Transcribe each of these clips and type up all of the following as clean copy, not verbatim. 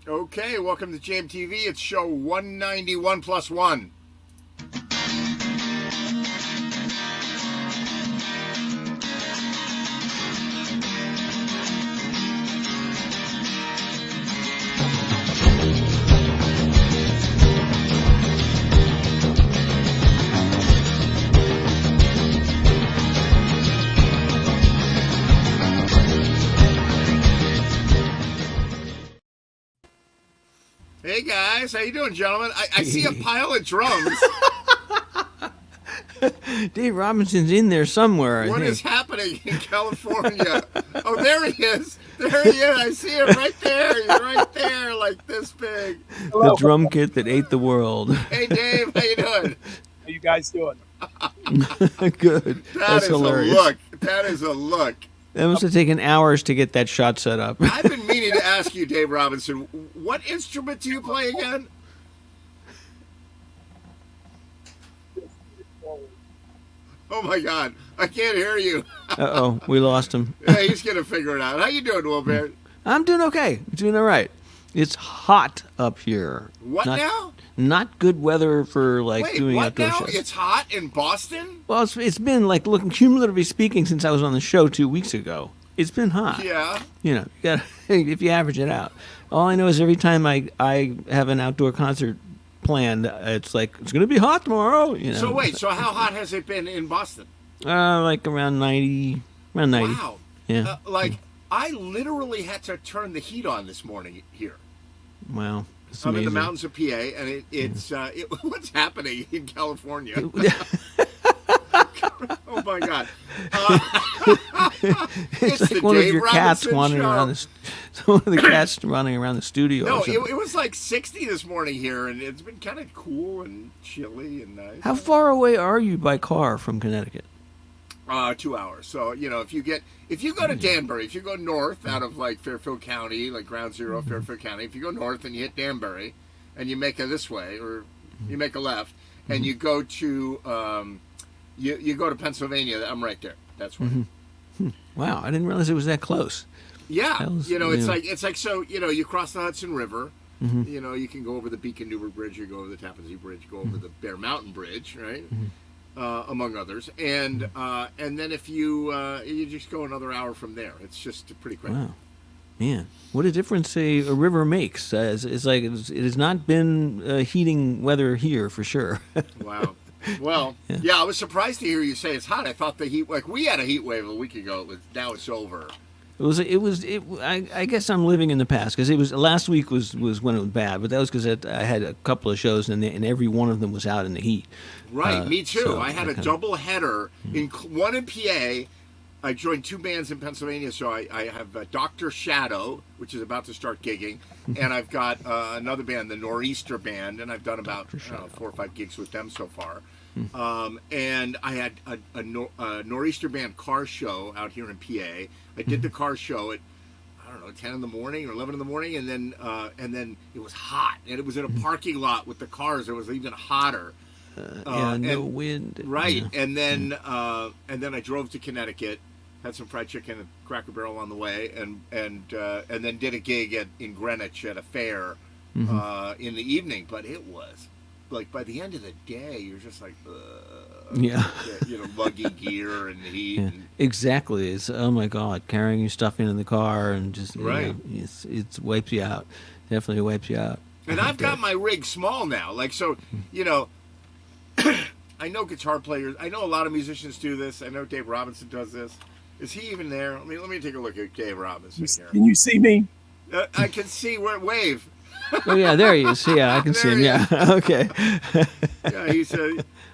Okay, welcome to JMTV. It's show 191 plus 1. Hey guys, how you doing, gentlemen? I see a pile of drums. Dave Robinson's in there somewhere. What is happening in California? Oh, there he is. There he is. I see him right there. He's right there, like this big. The drum kit that ate the world. Hey, Dave, how you doing? How you guys doing? Good. That's hilarious. A look. That is a look. That must have taken hours to get that shot set up. I've been meaning to ask you, Dave Robinson, what instrument do you play again? Oh my God, I can't hear you. Uh-oh, we lost him. Hey, he's gonna figure it out. How you doing, Wilbert? I'm doing okay. Doing all right. It's hot up here. What now? Not good weather for Wait, doing what outdoor now? shows. It's hot in Boston? Well, it's been looking cumulatively speaking since I was on the show 2 weeks ago. It's been hot. Yeah. You know, if you average it out. All I know is every time I have an outdoor concert planned, it's like it's going to be hot tomorrow. You know. So wait, so how hot has it been in Boston? Like around 90. Around 90. Wow. Yeah. I literally had to turn the heat on this morning here. Wow. It's I'm in the amazing. mountains of PA, and what's happening in California? Oh my God! It's like the one of Dave your cats Robinson wandering show. around one of the cats running around the studio. No, or something. it was like 60 this morning here, and it's been kind of cool and chilly and nice. How far away are you by car from Connecticut? 2 hours. So if you go to Danbury, if you go north out of like Fairfield County, like Ground Zero of Fairfield County, if you go north and you hit Danbury, and you make a this way, or you make a left, and you go to you go to Pennsylvania, I'm right there. That's right. Wow, I didn't realize it was that close. Yeah, Was, it's like so you cross the Hudson River. You can go over the Beacon Newburgh Bridge, you go over the Tappan Zee Bridge, go over the Bear Mountain Bridge, right? Among others, and then if you just go another hour from there, it's just pretty quick. Wow, man, what a difference a river makes! It's like it has not been heating weather here for sure. Wow. Well, yeah, I was surprised to hear you say it's hot. I thought the heat, like we had a heat wave a week ago. Now it's over. I guess I'm living in the past because it was last week was when it was bad, but that was because I had a couple of shows and every one of them was out in the heat. Right, me too. So I had a double header, one in PA. I joined two bands in Pennsylvania, so I have Dr. Shadow, which is about to start gigging, and I've got another band, the Nor'easter Band, and I've done about 4 or 5 gigs with them so far. And I had a Nor'easter Band car show out here in PA. I did the car show at 10 in the morning or 11 in the morning, and then it was hot, and it was in a parking lot with the cars. It was even hotter. No wind. Right, Yeah. and then I drove to Connecticut, had some fried chicken and Cracker Barrel on the way, and then did a gig in Greenwich at a fair in the evening. But it was like by the end of the day, you're just like, luggy gear and the heat. Yeah, exactly. It's oh my God, carrying your stuff into the car and just Right. It wipes you out. Definitely wipes you out. And I've got my rig small now, I know guitar players. I know a lot of musicians do this. I know Dave Robinson does this. Is he even there? Let me take a look at Dave Robinson here. Can you see me? I can see where wave. Oh yeah, there he is. Yeah, I can see him. Yeah, okay. Yeah, he's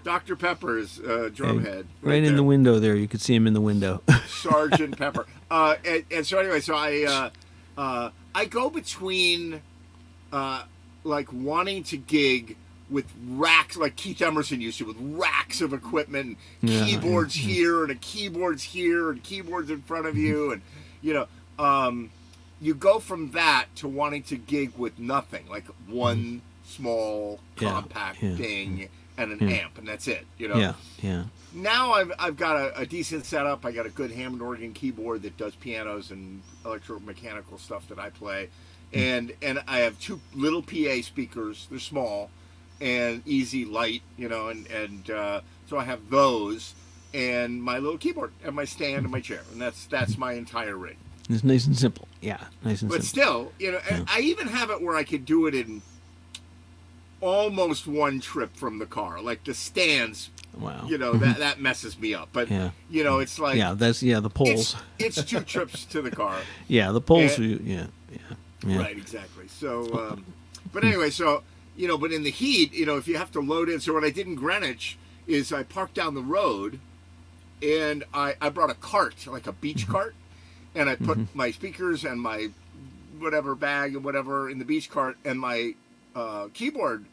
Dr. Pepper's drumhead. Right in the window there. You could see him in the window. Sergeant Pepper. And so anyway, so I go between wanting to gig with racks like Keith Emerson used to, with racks of equipment, and keyboards here and keyboards here and keyboards in front of you, and you go from that to wanting to gig with nothing, like one small compact thing, and an amp, and that's it. Yeah, yeah. Now I've got a decent setup. I got a good Hammond organ keyboard that does pianos and electromechanical stuff that I play, and I have two little PA speakers. They're small and easy, light, and so I have those and my little keyboard and my stand and my chair, and that's my entire rig. It's nice and simple. Yeah, nice and But simple. still, I even have it where I could do it in almost one trip from the car. Like the stands, Wow. that messes me up. But Yeah. It's like the poles. It's 2 trips to the car. Yeah, the poles. And- Yeah. Right, exactly. So, but anyway, but in the heat, if you have to load in. So what I did in Greenwich is I parked down the road, and I brought a cart, like a beach cart. And I put my speakers and my whatever bag and whatever in the beach cart, and my keyboard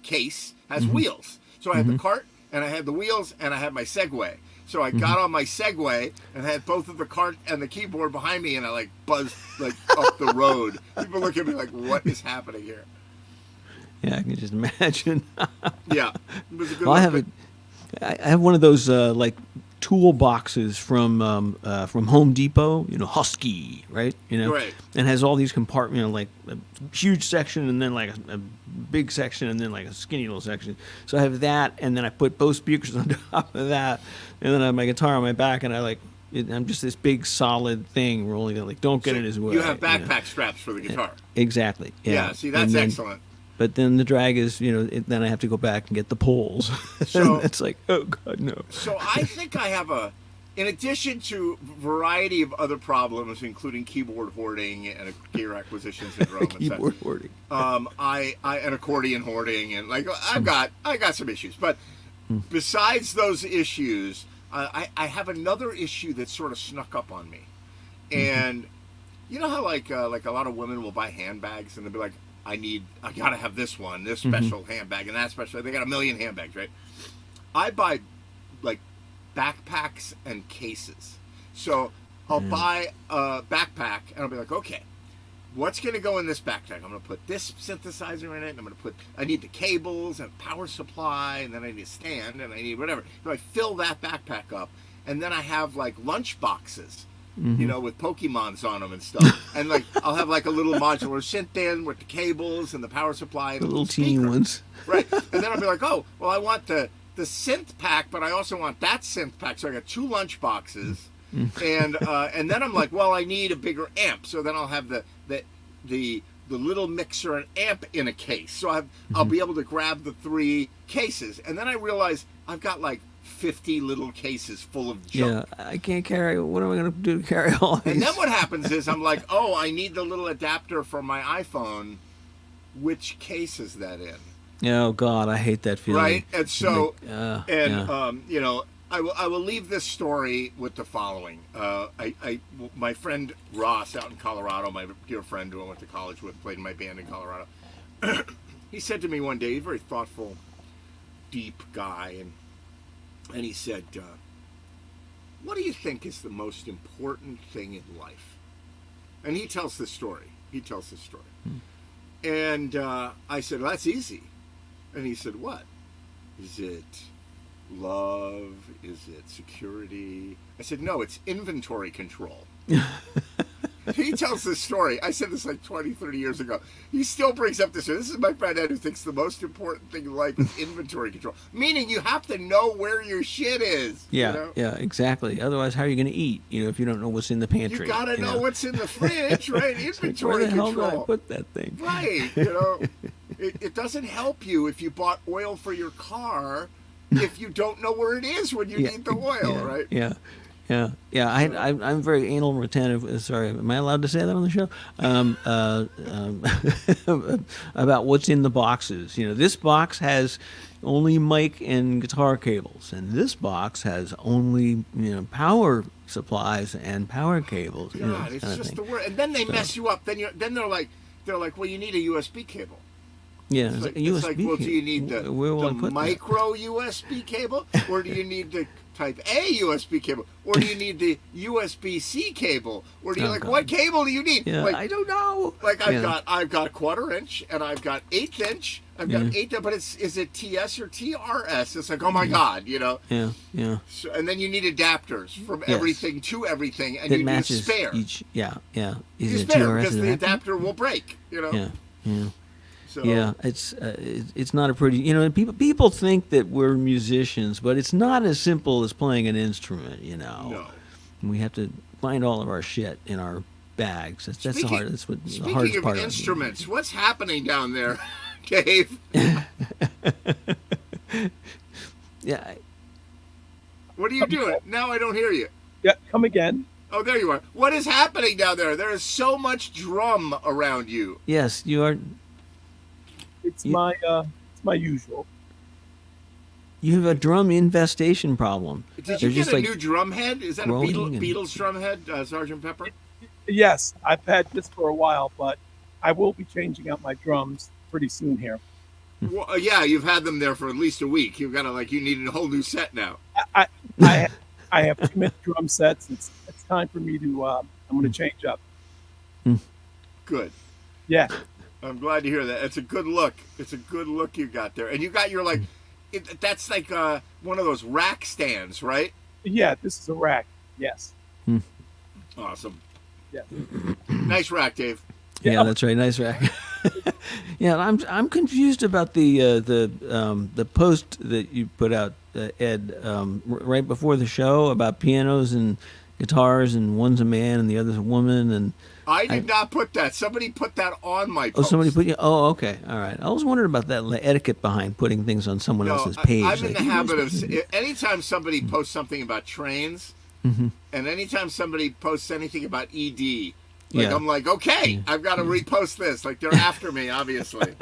case has wheels. So I had the cart, and I had the wheels, and I had my Segway. So I got on my Segway and had both of the cart and the keyboard behind me, and I buzzed up the road. People look at me like, "What is happening here?" Yeah, I can just imagine. Yeah, it was a good. Well, look, I have one of those tool boxes from Home Depot. Husky, right? Right. And has all these compartments, like a huge section, and then like a big section, and then like a skinny little section. So I have that, and then I put both speakers on top of that, and then I have my guitar on my back, and I'm just this big solid thing rolling. Don't get in his way. You have backpack straps for the guitar. Exactly. Yeah. See, that's excellent. But then the drag is, then I have to go back and get the poles. So it's like, oh God, no. So I think I have in addition to a variety of other problems, including keyboard hoarding and gear acquisition syndrome, Keyboard hoarding. And accordion hoarding, and I got some issues. But besides those issues, I have another issue that sort of snuck up on me. And you know how like a lot of women will buy handbags and they'll be like, I gotta have this one, this special handbag, and that special. They got a million handbags, right? I buy like backpacks and cases. So I'll buy a backpack and I'll be like, okay, what's gonna go in this backpack? I'm gonna put this synthesizer in it, and I need the cables and power supply, and then I need a stand, and I need whatever. So I fill that backpack up, and then I have like lunch boxes. With Pokemons on them and stuff. And I'll have a little modular synth in with the cables and the power supply and The a little teeny speaker. ones. Right. And then I'll be like, oh, well, I want the synth pack, but I also want that synth pack. So I got 2 lunch boxes. And then I'm like, well, I need a bigger amp. So then I'll have the little mixer and amp in a case. So I'll be able to grab the 3 cases. And then I realize I've got 50 little cases full of junk. Yeah, I can't carry. What am I going to do to carry all these? And then what happens is I'm like, oh, I need the little adapter for my iPhone. Which case is that in? Oh God, I hate that feeling. Right? And so, yeah. I will leave this story with the following. My friend Ross out in Colorado, my dear friend who I went to college with, played in my band in Colorado. He said to me one day, he's a very thoughtful, deep guy, and he said, what do you think is the most important thing in life? And he tells this story. And I said, well, that's easy. And he said, what? Is it love? Is it security? I said, no, it's inventory control. He tells this story. I said this 20, 30 years ago. He still brings up this story. This is my friend Ed, who thinks the most important thing in life is inventory control. Meaning you have to know where your shit is. Yeah, yeah, exactly. Otherwise, how are you going to eat? If you don't know what's in the pantry. You got to know what's in the fridge, right? Inventory where the hell control. did I put that thing? Right. It doesn't help you if you bought oil for your car if you don't know where it is when you need the oil, right? Yeah. Yeah. I'm very anal retentive. Sorry, am I allowed to say that on the show? About what's in the boxes. This box has only mic and guitar cables, and this box has only power supplies and power cables. God, it's just the word. And then they mess you up. Then they're like, well, you need a USB cable. Yeah, it's USB well, do you need the where will I put micro USB cable, or do you need the Type A USB cable, or do you need the USB-C cable, or do you what cable do you need? Yeah, Like, I don't know. like I've got quarter inch and I've got eighth inch. I've got but is it TS or TRS? It's like, oh my God, you know. Yeah, yeah. So, and then you need adapters from everything to everything, and that you matches need a spare. Each, yeah. Is You it spare TRS because the adapter? adapter will break, you know. Yeah. So, Yeah, it's not a pretty, you know, and people think that we're musicians, but it's not as simple as playing an instrument, you know. No. And we have to find all of our shit in our bags. That's the hardest part. Of Speaking of instruments, what's happening down there, Dave? Yeah. What are you doing? Now I don't hear you. Yeah, come again. Oh, there you are. What is happening down there? There is so much drum around you. Yes, you are. It's my usual. You have a drum infestation problem. Did you get a new drum head? Is that a Beatles drum head, Sergeant Pepper? Yes, I've had this for a while, but I will be changing out my drums pretty soon here. Well, yeah, you've had them there for at least a week. You've got to you need a whole new set now. I have too many drum sets. It's time for me to. I'm going to change up. Good. Yeah. I'm glad to hear that. It's a good look. It's a good look you got there, and you got your that's like one of those rack stands, right? Yeah, this is a rack. Yes. Awesome. Yeah. Nice rack, Dave. Yeah, that's right. Nice rack. Yeah, I'm confused about the post that you put out, Ed, right before the show about pianos and guitars, and one's a man and the other's a woman, and I did not put that. Somebody put that on my post. Oh, somebody put you. Oh, okay, all right. I was wondering about that etiquette behind putting things on someone else's page. I'm in the habit of anytime somebody posts something about trains, and anytime somebody posts anything about ED. I'm like, okay, I've got to repost this. Like, they're after me, obviously.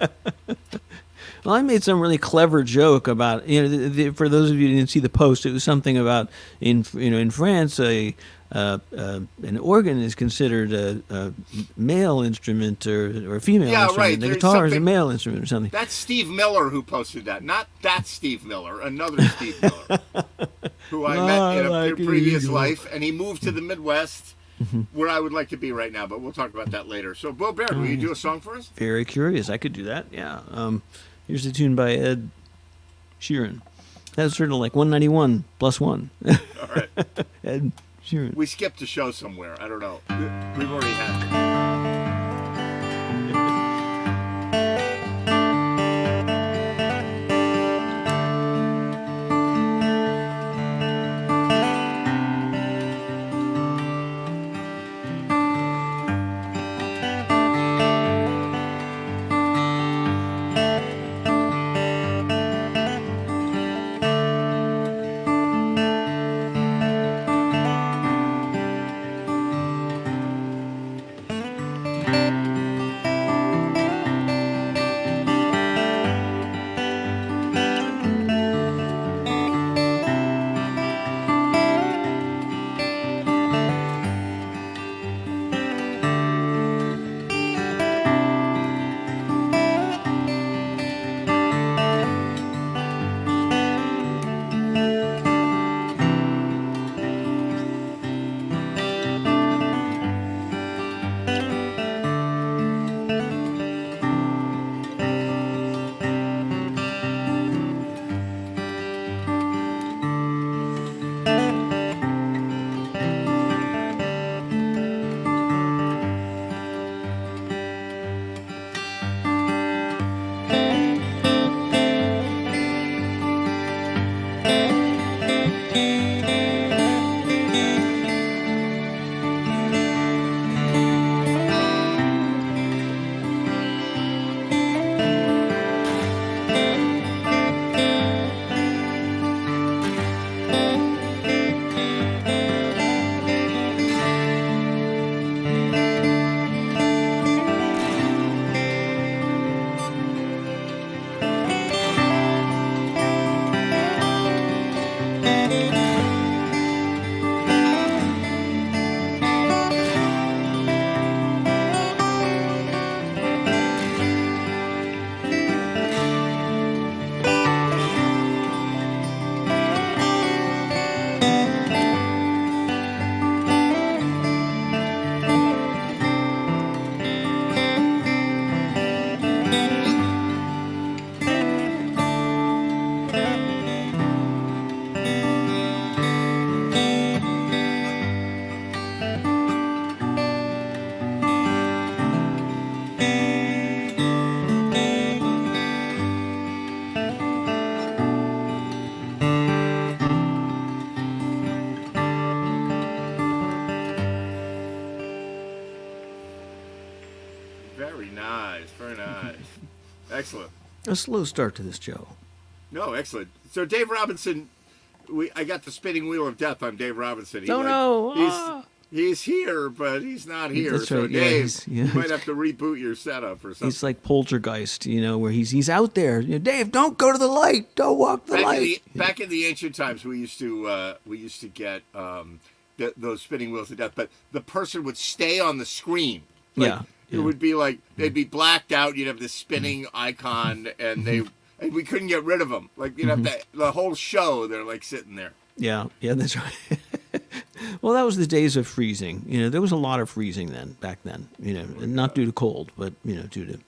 Well, I made some really clever joke about, for those of you who didn't see the post, it was something about in France an organ is considered a male instrument or a female instrument. Right. The guitar is a male instrument or something. That's Steve Miller who posted that, not that Steve Miller, another Steve Miller, who I met in a previous life, and he moved to the Midwest. Where I would like to be right now, but we'll talk about that later. So, Bo Baird, will you do a song for us? Very curious. I could do that, yeah. Here's a tune by Ed Sheeran. That's sort of like 191 plus 1. All right. Ed Sheeran. We skipped a show somewhere. I don't know. We've already had it. Very nice. Very nice. Excellent. A slow start to this show. No, excellent. So Dave Robinson, I got the spinning wheel of death on Dave Robinson. Oh, no. He's here, but he's not here. That's So right. Yeah, Dave, yeah. you might have to reboot your setup or something. It's like Poltergeist, where he's out there. Dave, don't go to the light. Don't walk the light. Back in the ancient times, we used to get those spinning wheels of death, but the person would stay on the screen. It would be like they'd be blacked out. You'd have this spinning icon, and we couldn't get rid of them. Like you'd have the whole show. They're like sitting there. Yeah, that's right. Well, that was the days of freezing. There was a lot of freezing back then. Not due to cold, but due to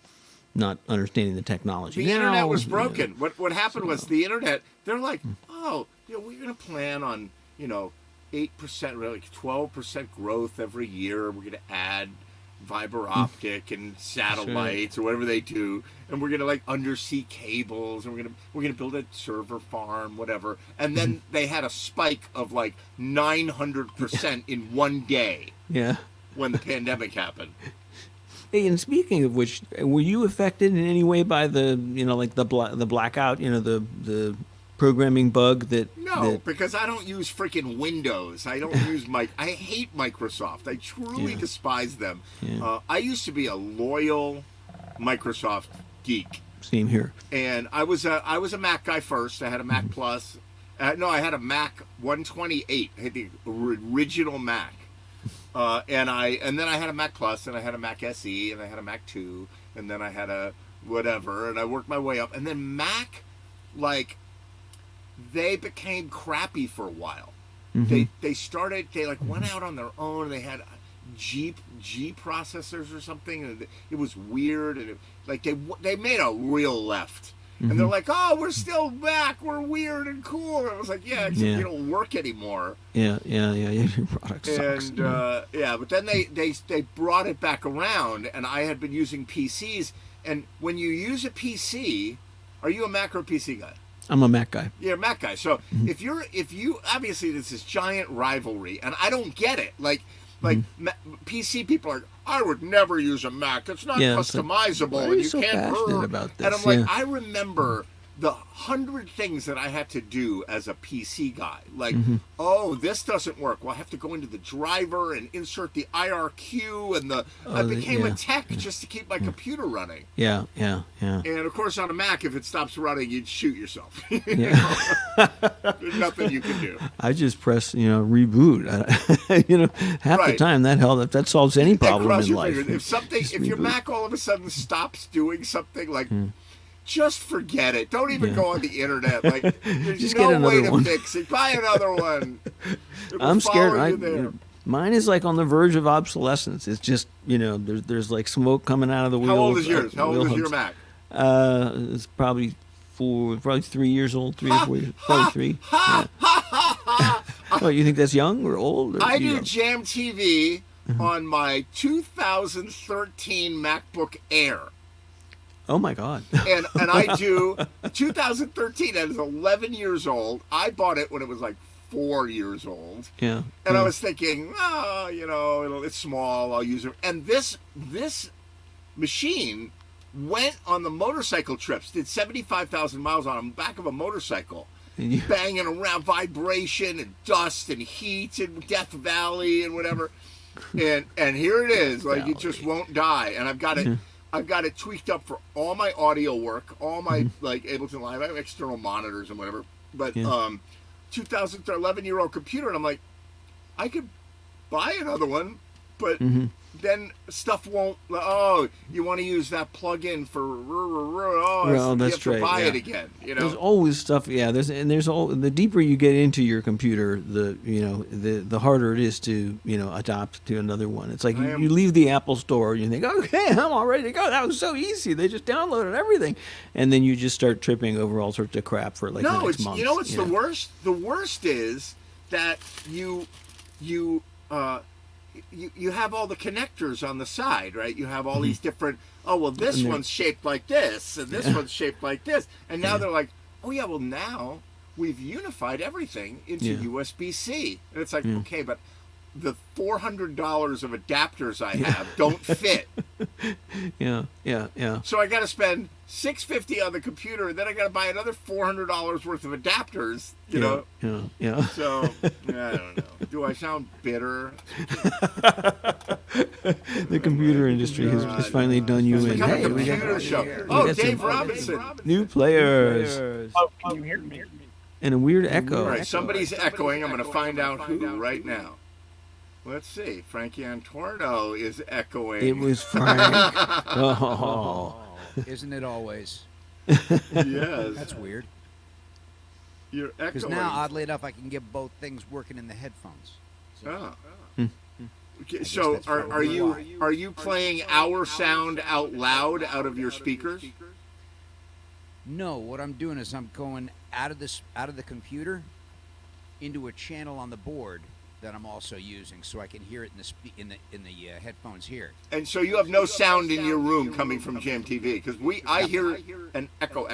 not understanding the technology. The internet was broken. What happened was the internet. They're like, oh, we're going to plan on 8%, like 12% growth every year. We're going to add fiber optic and satellites or whatever they do, and we're gonna like undersea cables, and we're gonna build a server farm, whatever. And then they had a spike of like 900% in one day. Yeah. When the pandemic happened. Hey, and speaking of which, were you affected in any way by the the blackout? The programming bug No, because I don't use freaking Windows. I don't use I hate Microsoft. I truly despise them. Yeah. I used to be a loyal Microsoft geek. Same here. And I was a Mac guy first. I had a Mac Plus. No, I had a Mac 128. I had the original Mac. And then I had a Mac Plus, and I had a Mac SE, and I had a Mac 2, and then I had a whatever, and I worked my way up. And then Mac, they became crappy for a while. They went out on their own. They had G processors or something, and it was weird. And they made a real left, and they're like, "Oh, we're still Mac. We're weird and cool." And I was like, "Yeah, except you don't work anymore." Yeah. Your product sucks. And but then they brought it back around, and I had been using PCs. And when you use a PC, are you a Mac or a PC guy? I'm a Mac guy. You're a Mac guy. So if you obviously there's this giant rivalry, and I don't get it. PC people are, I would never use a Mac. It's not customizable, and you so can't. Passionate about this? And I'm like, I remember the 100 things that I had to do as a PC guy. Oh, this doesn't work. Well, I have to go into the driver and insert the IRQ, and I became a tech just to keep my computer running. Yeah. And of course, on a Mac, if it stops running, you'd shoot yourself. There's nothing you can do. I just press, reboot. Half the time that solves any problem in life. If your Mac all of a sudden stops doing something just forget it. Don't even go on the internet. There's just no get another way to one. fix it. Buy another one. I'm scared. Mine is on the verge of obsolescence. It's just, there's smoke coming out of the wheel. How old is yours? How old is your Mac? It's probably 3 years old, 3 or 4 years. Probably 3. Yeah. What, you think that's young or old? I do Jam TV on my 2013 MacBook Air. Oh my God! and I do 2013. That is 11 years old. I bought it when it was 4 years old. Yeah. And I was thinking, it's small. I'll use it. And this machine went on the motorcycle trips. Did 75,000 miles on the back of a motorcycle, banging around, vibration and dust and heat and Death Valley and whatever. and here it is. It just won't die. And I've got it. I've got it tweaked up for all my audio work, all my Ableton Live. I have external monitors and whatever. But 11-year-old computer, and I'm like, I could buy another one, but then stuff won't. Oh, you want to use that plug-in for? You have to buy it again. There's always stuff. Yeah, the deeper you get into your computer, the harder it is to adopt to another one. It's like you leave the Apple store and you think, okay, I'm all ready to go. That was so easy. They just downloaded everything, and then you just start tripping over all sorts of crap for the next month. What's the worst? The worst is that you have all the connectors on the side, right? You have all these different, this one's shaped like this, and this one's shaped like this. And now they're like, now we've unified everything into USB-C. And it's like, okay, but the $400 of adapters I have don't fit. Yeah. So I got to spend $650 on the computer, and then I got to buy another $400 worth of adapters. You know. Yeah. So I don't know. Do I sound bitter? The computer industry has finally done you in. Become a Hey, we computer got, show. we Oh, got Dave some Robinson. new players Oh, can you hear me? and a weird echo. All right, somebody's echoing. I'm going to find out who right now. Let's see. Frankie Antorno is echoing. It was Frank. Oh. Isn't it always? Yes. That's weird. You're echoing. Because now, oddly enough, I can get both things working in the headphones. Oh. Hmm. Okay, guess so that's are probably you playing our sound out loud out of your speakers? No, what I'm doing is I'm going out of the computer into a channel on the board that I'm also using, so I can hear it in the headphones here. And so you have no sound in your room coming from GMTV because I hear an echo.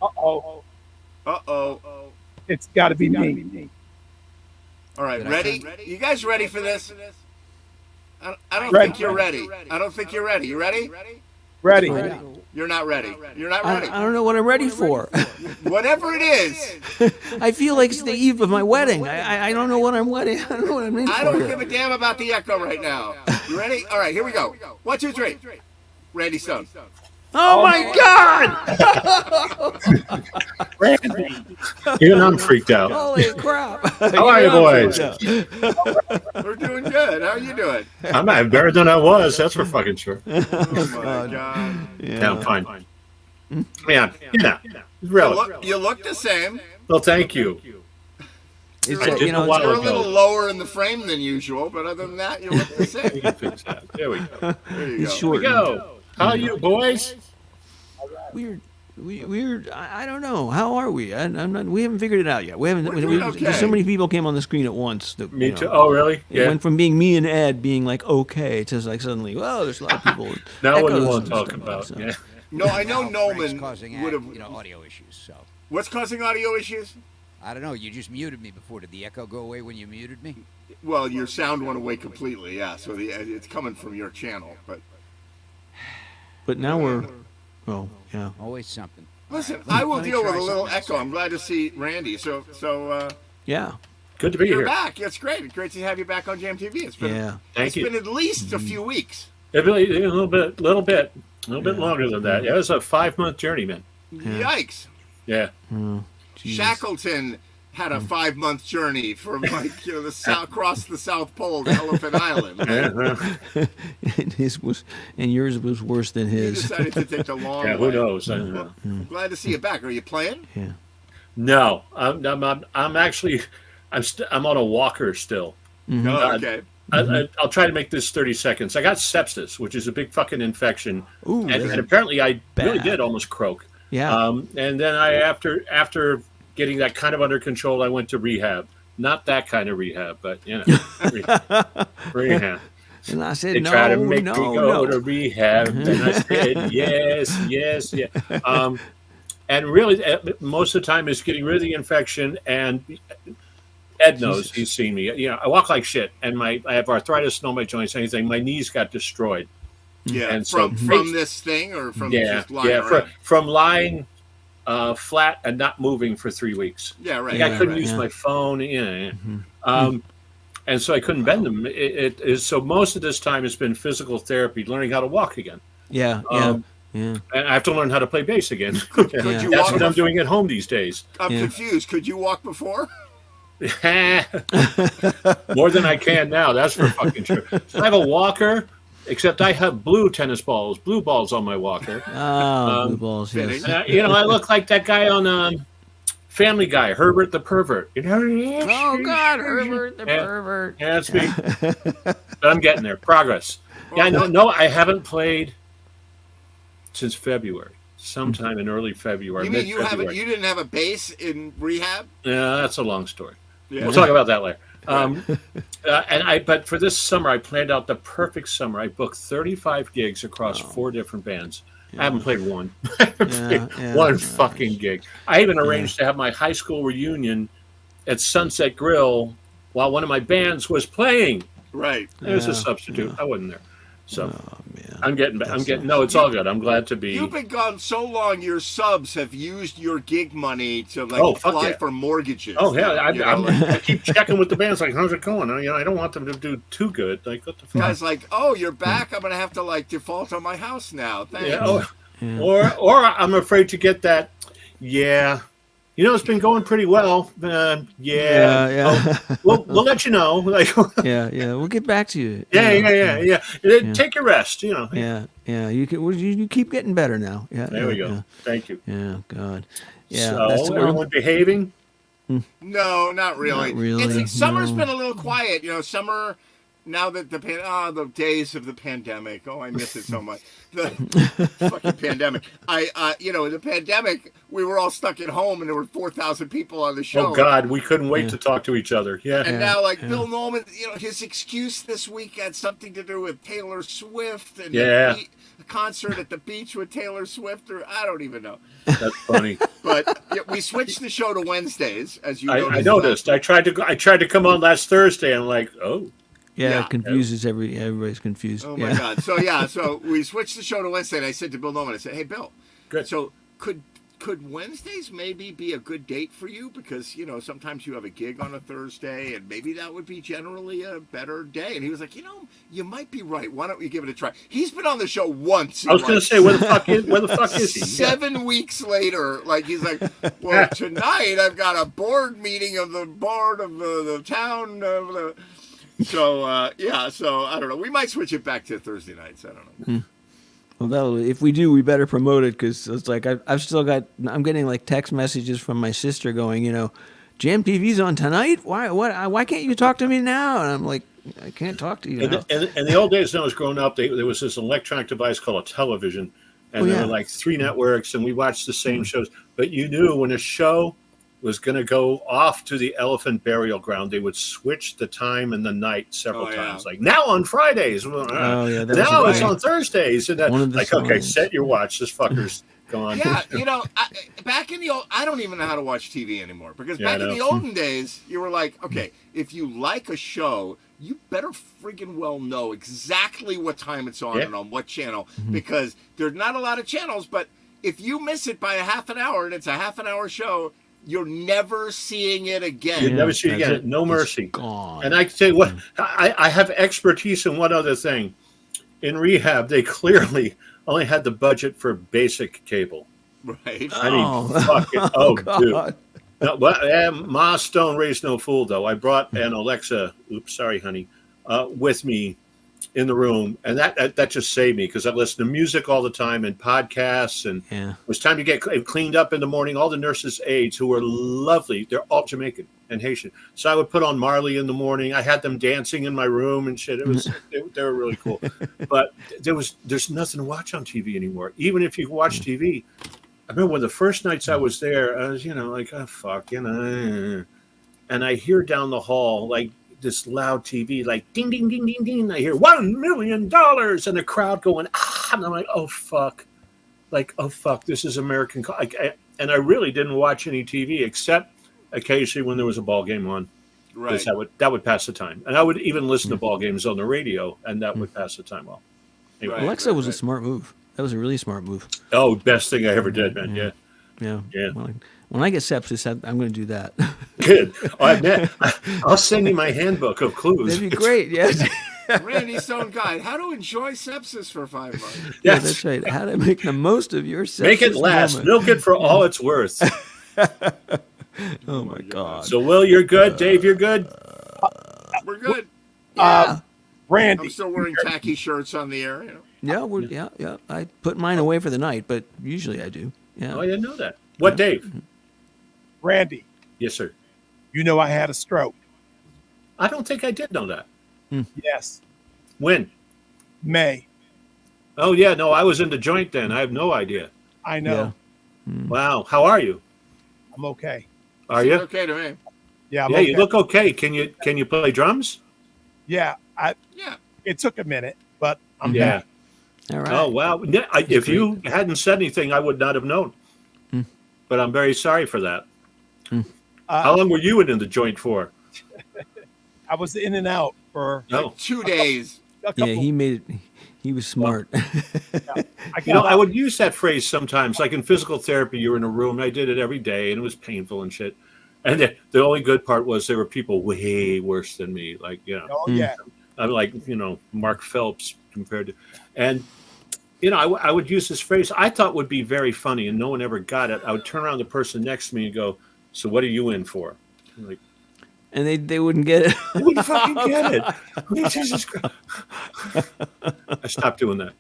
Uh-oh. Uh-oh. It's got to be me. All right, Did I ready? turn- You guys ready for this? I don't Ready. think you're ready. I don't think you're ready. You ready? Ready. You're not ready. You're not I ready. don't know what I'm ready for. Whatever it is, I feel like it's the eve of my wedding. I don't know what I'm wedding. I don't know what I'm in I for. don't give a damn about the echo right now. You ready? All right, here we go. 1, 2, 3. Randy Stone. Oh my God! Randy. Even I'm freaked out. Holy crap! How are you boys? We're doing good. How are you doing? I'm better than I was. That's for fucking sure. Oh my God. Yeah, I'm fine. Yeah, really. You look the same. Well, thank you. It's I a, did you know, a while You're a ago. little lower in the frame than usual, but other than that, you look the We same. can fix that. There we go. There you it's go. short. Here we go. How are you boys? Weird. I don't know. How are we? I'm not. We haven't figured it out yet. We haven't. We're doing okay. So many people came on the screen at once. That, Me you know, too. Oh, really? It Yeah. went from being me and Ed being like okay to like suddenly, well, there's a lot of people. with Now what do echoes you want and to talk stuff, about? so. Yeah. No, I know Now Frank's Nolan causing would have. audio issues. So What's causing audio issues? I don't know. You just muted me before. Did the echo go away when you muted me? Well, your sound went away completely. Yeah, so it's coming from your channel. But Now we're. Oh yeah. Always something. listen, I will Let me deal with try a little something else. echo. I'm glad to see Randy. So Yeah. Good to be you're here. back. It's great. Great to have you back on Jam TV. It's been Yeah. Thank it's you. been at least a few weeks. It really, a little bit longer than that. Yeah, it was a 5-month journey, man. Yikes! Yeah. Jeez. Shackleton had a 5-month journey from the south across the South Pole to Elephant Island. Yeah. And his was, and yours was worse than You his. decided to take the long Yeah, way. who knows? I don't know. Well, I'm glad to see you back. Are you playing? Yeah. No, I'm actually, I'm on a walker still. No. Okay. I'll try to make this 30 seconds. I got sepsis, which is a big fucking infection, Ooh. and apparently I really bad. did almost croak. Yeah. And then after getting that kind of under control, I went to rehab. Not that kind of rehab, but rehab. And I said, They no, tried to make no, me go no. to rehab, and I said yes. And really, most of the time, it's getting rid of the infection. And Ed knows; Jesus. he's seen me. I walk like shit, and I have arthritis in all my joints. Anything, my knees got destroyed. Yeah. And so from this thing or from just lying around? from lying flat and not moving for 3 weeks. Yeah. Right. Like, I couldn't right, use yeah. my phone. And so I couldn't bend them. It is so most of this time has been physical therapy, learning how to walk again. Yeah. And I have to learn how to play bass again. Could Yeah. you That's walk? what I'm doing at home these days. I'm Yeah. confused. Could you walk before? More than I can now. That's for fucking sure. So I have a walker, except I have blue balls on my walker. Oh, blue balls. Yes. fitting. I look like that guy on Family Guy, Herbert the Pervert. Oh God, Herbert the Yeah. pervert. Yeah, that's me. But I'm getting there. Progress. Yeah, no, I haven't played since February. Sometime in early February. You mean you mid-February. you didn't have a bass in rehab? Yeah, that's a long story. Yeah. We'll talk about that later. But for this summer, I planned out the perfect summer. I booked 35 gigs across 4 different bands. I haven't played one. One fucking gig. I even arranged to have my high school reunion at Sunset Grill while one of my bands was playing. Right. There's a Yeah, substitute. yeah. I wasn't there. So Oh man. I'm getting, no, it's all good. I'm glad to be. You've been gone so long. Your subs have used your gig money to Oh, fuck apply yeah. for mortgages. Oh, yeah. Like, I keep checking with the bands, like, how's it going? I don't want them to do too good. Like, what the fuck? guys, like, oh, you're back. I'm gonna have to like default on my house now. Thanks. Yeah, or I'm afraid to get that. Yeah, it's been going pretty well. Yeah. We'll let you know. Like, Yeah. We'll get back to you. yeah. Take your rest. Yeah. You keep getting better now. Yeah. There we go. Thank you. Yeah. God. Yeah. So everyone behaving. No, not really. Not really, Summer's no. been a little quiet. Summer. Now that the days of the pandemic. Oh, I miss it so much. The fucking pandemic. In the pandemic, we were all stuck at home, and there were 4,000 people on the show. Oh God, we couldn't wait to talk to each other. Yeah. And now, Bill Norman, his excuse this week had something to do with Taylor Swift and a concert at the beach with Taylor Swift, or I don't even know. That's funny. But we switched the show to Wednesdays, as you noticed. I noticed. I tried to come on last Thursday, and I'm like, oh. Yeah, it confuses everybody's confused. Oh my God! So we switched the show to Wednesday, and I said to Bill Norman, I said, "Hey, Bill, good. So could Wednesdays maybe be a good date for you? Because sometimes you have a gig on a Thursday, and maybe that would be generally a better day." And he was like, "You might be right. Why don't you give it a try?" He's been on the show once. I was going to say, where the fuck is he? 7 weeks later, he's like, "Well, tonight I've got a board meeting of the board of the town of the." So so I don't know. We might switch it back to Thursday nights. I don't know. Well, if we do, we better promote it, because it's like I'm getting text messages from my sister going, Jam TV's on tonight. Why can't you talk to me now? And I'm like, I can't talk to you now. In the old days, when I was growing up, there was this electronic device called a television, and there were 3 networks, and we watched the same shows. But you knew when a show was going to go off to the elephant burial ground, they would switch the time and the night several times. Like, now on Fridays. Now it's on Thursdays. And okay, set your watch. This fucker's gone. Yeah, back in the old... I don't even know how to watch TV anymore. Because back in the olden days, you were like, okay, if you like a show, you better friggin' well know exactly what time it's on and on what channel. Because there's not a lot of channels, but if you miss it by a half an hour, and it's a half an hour show... You're never seeing it again. You'll never see it again. No mercy. Gone. And I can tell you what, I have expertise in one other thing. In rehab, they clearly only had the budget for basic cable. Right. I mean, fucking, dude. No, Ma Stone raised no fool, though. I brought an Alexa, oops, sorry, honey, with me in the room, and that just saved me, because I listened to music all the time and podcasts, and it was time to get cleaned up in the morning. All the nurses' aides, who were lovely, they're all Jamaican and Haitian, so I would put on Marley in the morning. I had them dancing in my room and shit. They were really cool. But there's nothing to watch on TV anymore. Even if you watch TV, I remember one of the first nights I was there, I was like, oh fuck, and I hear down the hall this loud TV, ding, ding, ding, ding, ding. I hear $1 million, and the crowd going, and I'm like, oh fuck, this is American. And I really didn't watch any TV except occasionally when there was a ball game on. Right. That would pass the time, and I would even listen to ball games on the radio, and that would pass the time well. Anyway, Alexa was a smart move. That was a really smart move. Oh, best thing I ever did, man. Yeah. Well, when I get sepsis, I'm going to do that. Good. I'll send you my handbook of clues. That'd be great. Yes. Randy Stone Guide: How to Enjoy Sepsis for 5 months. Yeah, that's right. How to make the most of your sepsis. Make it last. Moment. Milk it for all it's worth. Oh my God. So, Will, you're good. Dave, you're good. We're good. Randy, I'm still wearing tacky shirts on the air. Yeah, I put mine away for the night, but usually I do. Yeah. Oh, I didn't know that. What, Dave? Randy. Yes, sir. I had a stroke. I don't think I did know that. Yes. When? May. Oh, yeah. No, I was in the joint then. I have no idea. I know. Yeah. Wow. How are you? I'm okay. Are you? Okay to me. Yeah, I'm okay. You look okay. Can you play drums? Yeah. It took a minute, but I'm back. All right. Oh, wow. If you hadn't said anything, I would not have known. But I'm very sorry for that. How long were you in the joint for? I was in and out for No. Like 2 days. a couple. Yeah, he made it. He was smart. I I would use that phrase sometimes, like in physical therapy. You're in a room. I did it every day, and it was painful and shit. And the only good part was there were people way worse than me. Like, Oh yeah. I'm like, Mark Phelps compared to, and I would use this phrase I thought would be very funny, and no one ever got it. I would turn around to the person next to me and go, "So what are you in for?" I'm like, And they wouldn't get it. they wouldn't fucking get it. I mean, Jesus Christ. I stopped doing that.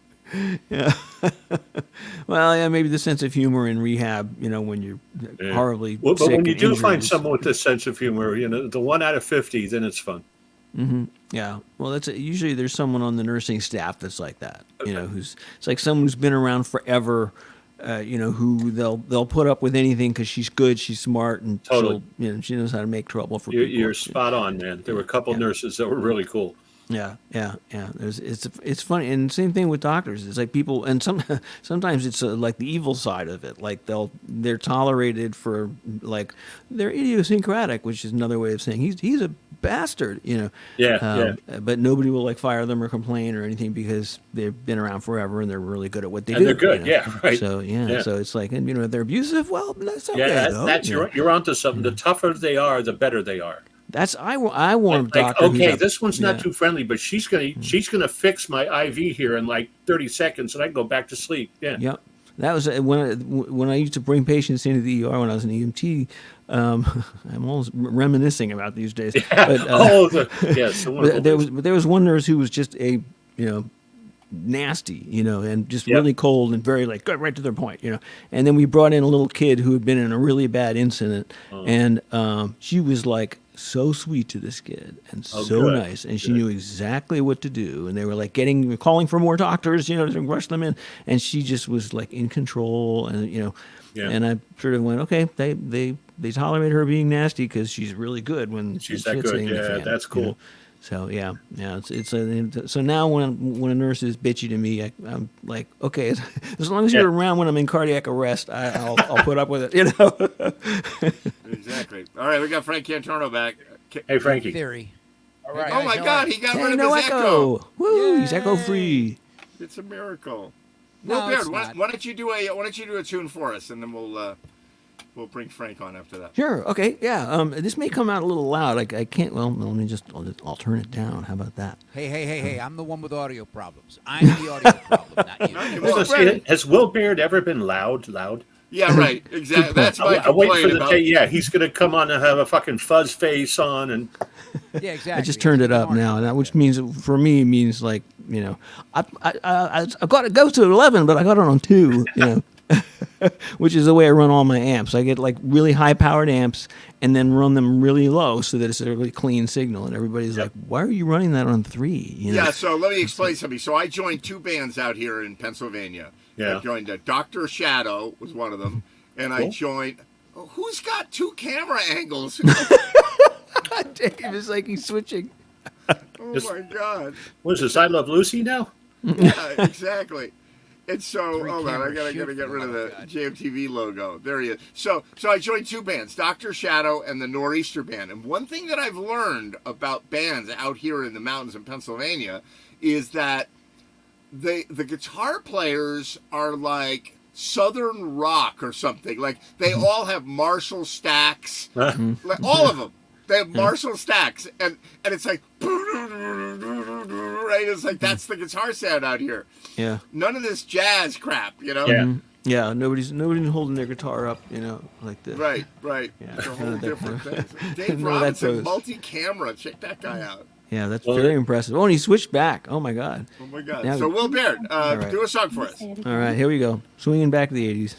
Yeah. Well, yeah, maybe the sense of humor in rehab, when you're horribly Well, but sick when you and do injured find is- someone with this sense of humor, the 1 out of 50, then it's fun. Yeah. Well, usually there's someone on the nursing staff that's like that, it's like someone who's been around forever, who they'll put up with anything because she's good, she's smart, and Totally. she knows how to make trouble for You're, people. you're spot on, man. There were a couple nurses that were really cool. Yeah. It's funny, and same thing with doctors. It's like people, and sometimes it's like the evil side of it. Like they're tolerated for like they're idiosyncratic, which is another way of saying he's a bastard. Yeah. But nobody will like fire them or complain or anything because they've been around forever and they're really good at what they And do. they're good, yeah, right. So Yeah. so it's like, and they're abusive. Well, that's okay. Yeah, though. that's you're onto something. The tougher they are, the better they are. That's I want a Like, doctor. who's okay, a- this one's not yeah. too friendly, but she's gonna fix my IV here in like 30 seconds, and I can go back to sleep. Yeah. Yep. That was when I used to bring patients into the ER when I was an EMT. I'm almost reminiscing about these days. But, Yes. The wonderful but there was one nurse who was just a nasty, and just Yep. really cold and very like right to their point, And then we brought in a little kid who had been in a really bad incident, and she was like so sweet to this kid and so good. nice, and she Good. knew exactly what to do. And they were like calling for more doctors, to rush them in, and she just was like in control, and Yeah. And I sort of went, okay, they tolerate her being nasty because she's really good when She's when that shit's good. hitting the Yeah, fan, that's cool. So yeah, so now when a nurse is bitchy to me, I'm like, okay, as long as you're around when I'm in cardiac arrest, I'll put up with it, Exactly. All right, we got Frank Cantorno back. Hey, Frankie. Theory. All right. Oh my God, he got Hey, rid of no his echo. Woo, he's Yay. echo free. It's a miracle. No, Well, it's Baird, not. why don't you do a tune for us, and then we'll bring Frank on after that. Sure. Okay. Yeah. This may come out a little loud. I can't. Well, let me I'll turn it down. How about that? Hey, I'm the one with audio problems. I'm the audio problem, not you. No, I you was won't. gonna say, has Will Baird ever been loud? Yeah, right. Exactly. That's my I wait for complaint the about. day. Yeah, he's gonna come on and have a fucking fuzz face on, and Yeah, exactly. I just turned it up now, which means for me means like I've got it goes to 11, but I got it on 2. Which is the way I run all my amps. I get like really high powered amps and then run them really low so that it's a really clean signal. And everybody's like, "Why are you running that on 3?" Yeah, so let me explain something. So I joined 2 bands out here in Pennsylvania. Yeah. I joined Dr. Shadow was one of them, and I Cool. joined. Oh, who's got 2 camera angles? Dave is like he's switching. Oh Just- my God! what is this? I Love Lucy now. Yeah, exactly. And so, Three hold on, I camera gotta shoot, get for rid of the the love of God. JMTV logo. There he is. So I joined 2 bands, Dr. Shadow and the Nor'easter Band. And one thing that I've learned about bands out here in the mountains in Pennsylvania is that the guitar players are like Southern rock or something. Like they all have Marshall stacks, like all of them. They have Marshall stacks, and it's like, right? It's like that's the guitar sound out here. Yeah. None of this jazz crap, Yeah. Yeah. Nobody's holding their guitar up, like this. Right. Yeah. It's a whole None of that- different thing. Dave none of that Robinson, goes. multi-camera. Check that guy out. Yeah, that's Well, very impressive. Oh, and he switched back. Oh my God. Oh my God. Now- So Will Baird, right. do a song for us. All right, here we go. Swinging back to the 80s.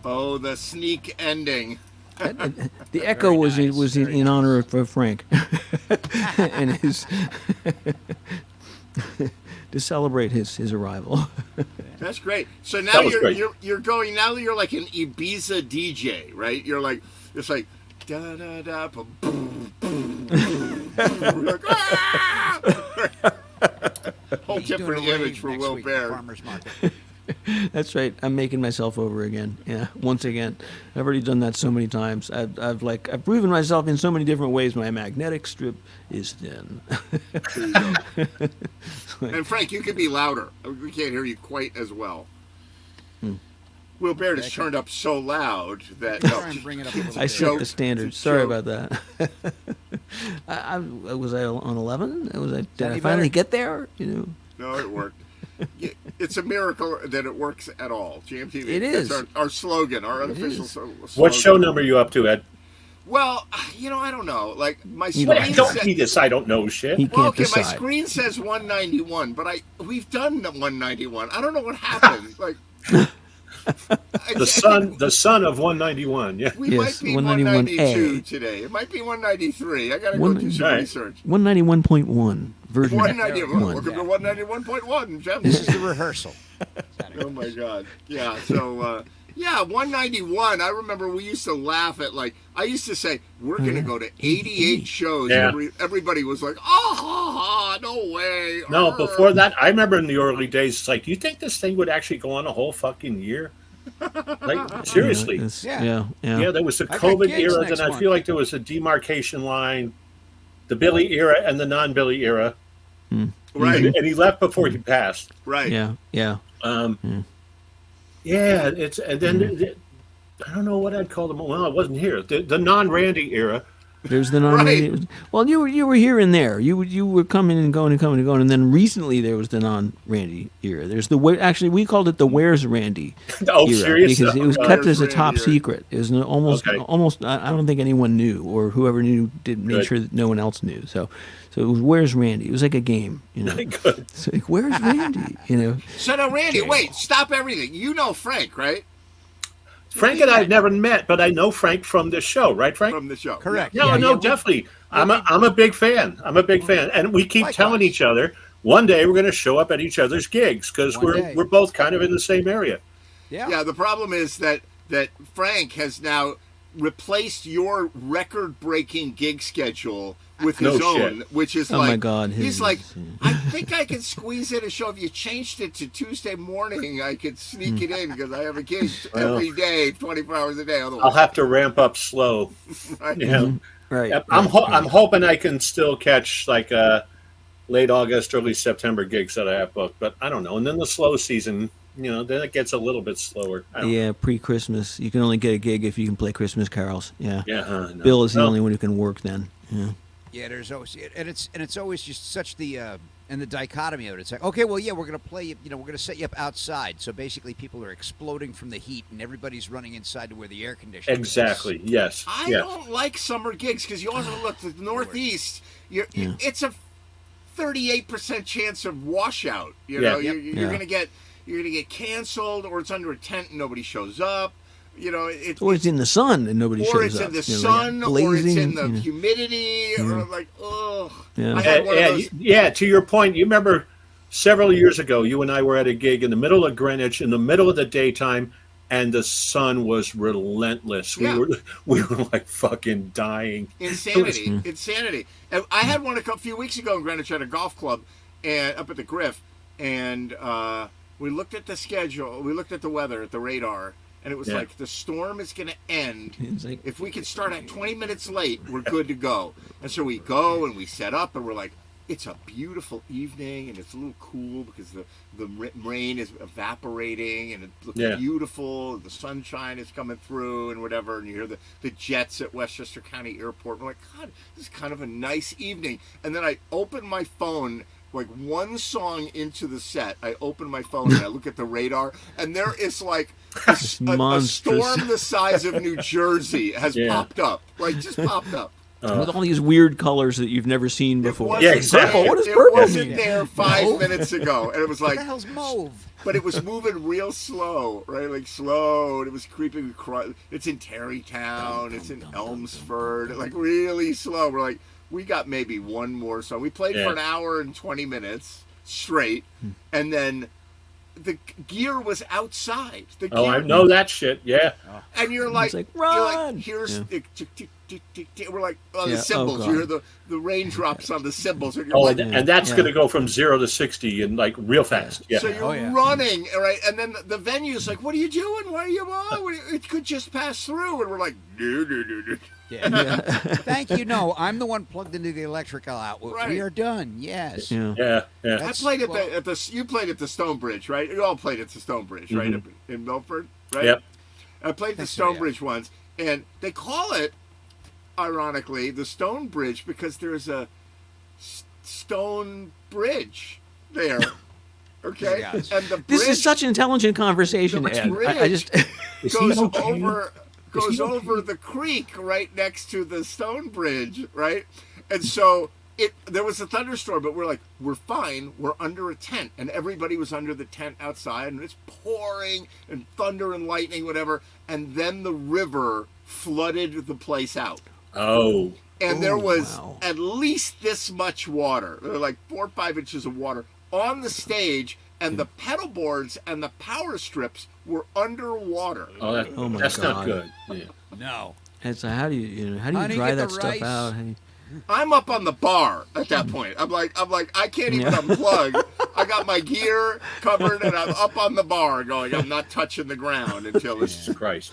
Oh, the sneak ending. The echo was nice, very in honor of Frank and his to celebrate his arrival. That's great. So now That was you're great. you're going now. You're like an Ibiza DJ, right? You're like it's like da da da boom boom boom. Boom. You're like, ah! Whole He's doing different a rave image for next Will week at the Baird. Farmers Market. That's right. I'm making myself over again. Yeah, once again. I've already done that so many times. I've proven myself in so many different ways. My magnetic strip is thin. And Frank, you can be louder. We can't hear you quite as well. Will Baird is turned up so loud that Try and bring it up a little I bit. set the Joke. standard. It's a Sorry joke. about that. Was I on 11? Did any I finally better? get there? You know. No, it worked. Yeah, it's a miracle that it works at all. GMTV. It That's is. our slogan, our unofficial is. slogan. What show number are you up to, Ed? Well, I don't know. Like my You screen Don't says, be this. I don't know shit. He can't well, okay, my decide. screen says 191, but we've done 191. I don't know what happened. Like The son of 191. Yeah. we Yes, might be 191A. 192 today. It might be 193. I gotta go do some Right. research. 191.1 version. 191. One. Welcome to 191.1. Jeff. This is the rehearsal. Oh my God. Yeah. So, yeah, 191. I remember we used to laugh at I used to say, we're going to go to 88 shows. Yeah. Everybody was like, oh, ha, ha, no way. No, before that, I remember in the early days, it's like, you think this thing would actually go on a whole fucking year? Like, seriously. Yeah. Yeah, there was the I got COVID gigs era, next then I month. feel like there was a demarcation line, the Billy era and the non-Billy era. Right. And he left before he passed. Right. Yeah. Yeah, it's and then I don't know what I'd call them. Well, I wasn't here. The non-Randy era. There's the non-Randy. Well, you were here and there. You were coming and going and coming and going, and then recently there was the non-Randy era. There's actually we called it the Where's Randy Oh, era serious? because it was Oh, kept Where's as a Randy top era. secret. It was almost. I don't think anyone knew, or whoever knew did make Good. sure that no one else knew. So it was Where's Randy. It was like a game, Good. So like, Where's Randy? So now, Randy, wait, stop everything. You know Frank, right? Frank and I have never met, but I know Frank from this show, right, Frank? From the show. Correct. No, Yeah, no, we- definitely. I'm a big fan. I'm a big fan, and we keep Likewise. telling each other one day we're going to show up at each other's gigs because One we're day. we're both kind of in the same area. Yeah. Yeah, the problem is that Frank has now replaced your record-breaking gig schedule with his No own, shit. which is Oh like my God, he's his like, is, I think I can squeeze in a show. If you changed it to Tuesday morning, I could sneak it in because I have a gig every day, 24 hours a day. I'll Otherwise, have to ramp up slow. right? Yeah. Right. Yep, right. I'm hoping I can still catch like late August, early September gigs that I have booked, but I don't know. And then the slow season, then it gets a little bit slower. I don't know. Yeah, pre-Christmas. You can only get a gig if you can play Christmas carols. Yeah. Yeah, no. Bill is the No. only one who can work then. Yeah. Yeah, there's always and it's always just such the and the dichotomy of it. It's like, okay, well, yeah, we're gonna play. We're gonna set you up outside. So basically, people are exploding from the heat, and everybody's running inside to where the air conditioning. Exactly. Yes. I yes. don't like summer gigs because you also look the Northeast. It's a 38% chance of washout. You know, Yeah. you're gonna get canceled, or it's under a tent and nobody shows up. Or it's in the sun and nobody or shows it's up. in the like sun, or it's blazing, in the humidity, or like, ugh. Yeah. I had one of those. Yeah, to your point, you remember several years ago, you and I were at a gig in the middle of Greenwich, in the middle of the daytime, and the sun was relentless. Yeah. We were like fucking dying. Insanity. And I had one a few weeks ago in Greenwich at a golf club, and up at the Griff, and we looked at the schedule, we looked at the weather, at the radar, and it was like, the storm is going to end. It's like, If we could start at 20 minutes late, we're good to go. And so we go and we set up, and we're like, it's a beautiful evening, and it's a little cool because the rain is evaporating, and it looks beautiful. The sunshine is coming through and whatever, and you hear the jets at Westchester County Airport. We're like, God, this is kind of a nice evening. And then I open my phone, like one song into the set, I open my phone and I look at the radar, and there is like a monstrous. storm the size of New Jersey has popped up. Like, just popped up. with all these weird colors that you've never seen before. wasn't Yeah, exactly. Purple. What does it purple wasn't mean? there 5 minutes ago, and it was What like, the hell's mauve? but it was moving real slow, right? Like slow, and it was creeping across. It's in Terrytown, it's in Elmsford, like really slow. We're like, we got maybe one more song. We played for an hour and 20 minutes straight, and then the gear was outside. The gear, I know that shit. Yeah. and you're like, like, you're like, run! here's the tick, tick, tick, tick, tick. We're like, oh, the Yeah, oh, cymbals. God. You hear the raindrops on the cymbals, and you're Oh, like, and that's going to go from 0 to 60 and like real fast. Yeah. so you're running, right? And then the venue's like, "What are you doing? Why are you on? It could just pass through." And we're like, "No." Yeah. Thank you. No, I'm the one plugged into the electrical outlet. Right. We are done. Yes. Yeah. Yeah. Yeah. I played at the. You played at the Stonebridge, right? You all played at the Stonebridge, right? In Milford, right? Yep. I played at the Think so, yeah. Stonebridge once, and they call it, ironically, the Stonebridge because there's a stone bridge there. Okay, Yes. and the bridge This is such intelligent conversation, The Ed. bridge. I just Is he goes okay? over Is he over okay? the creek right next to the stone bridge, right? And so there was a thunderstorm, but we're like, we're fine, we're under a tent, and everybody was under the tent outside, and it's pouring and thunder and lightning, whatever, and then the river flooded the place out. Oh. And there was wow. at least this much water. There were like 4 or 5 inches of water on the stage, and the pedal boards and the power strips were underwater. Oh, Oh my that's God. not good. Yeah. No. and so how do you Honey, dry get that the stuff rice. out? How do you- I'm up on the bar at that point. I'm like, I can't even Yeah. unplug. I got my gear covered, and I'm up on the bar, going, I'm not touching the ground until it's. Jesus Christ.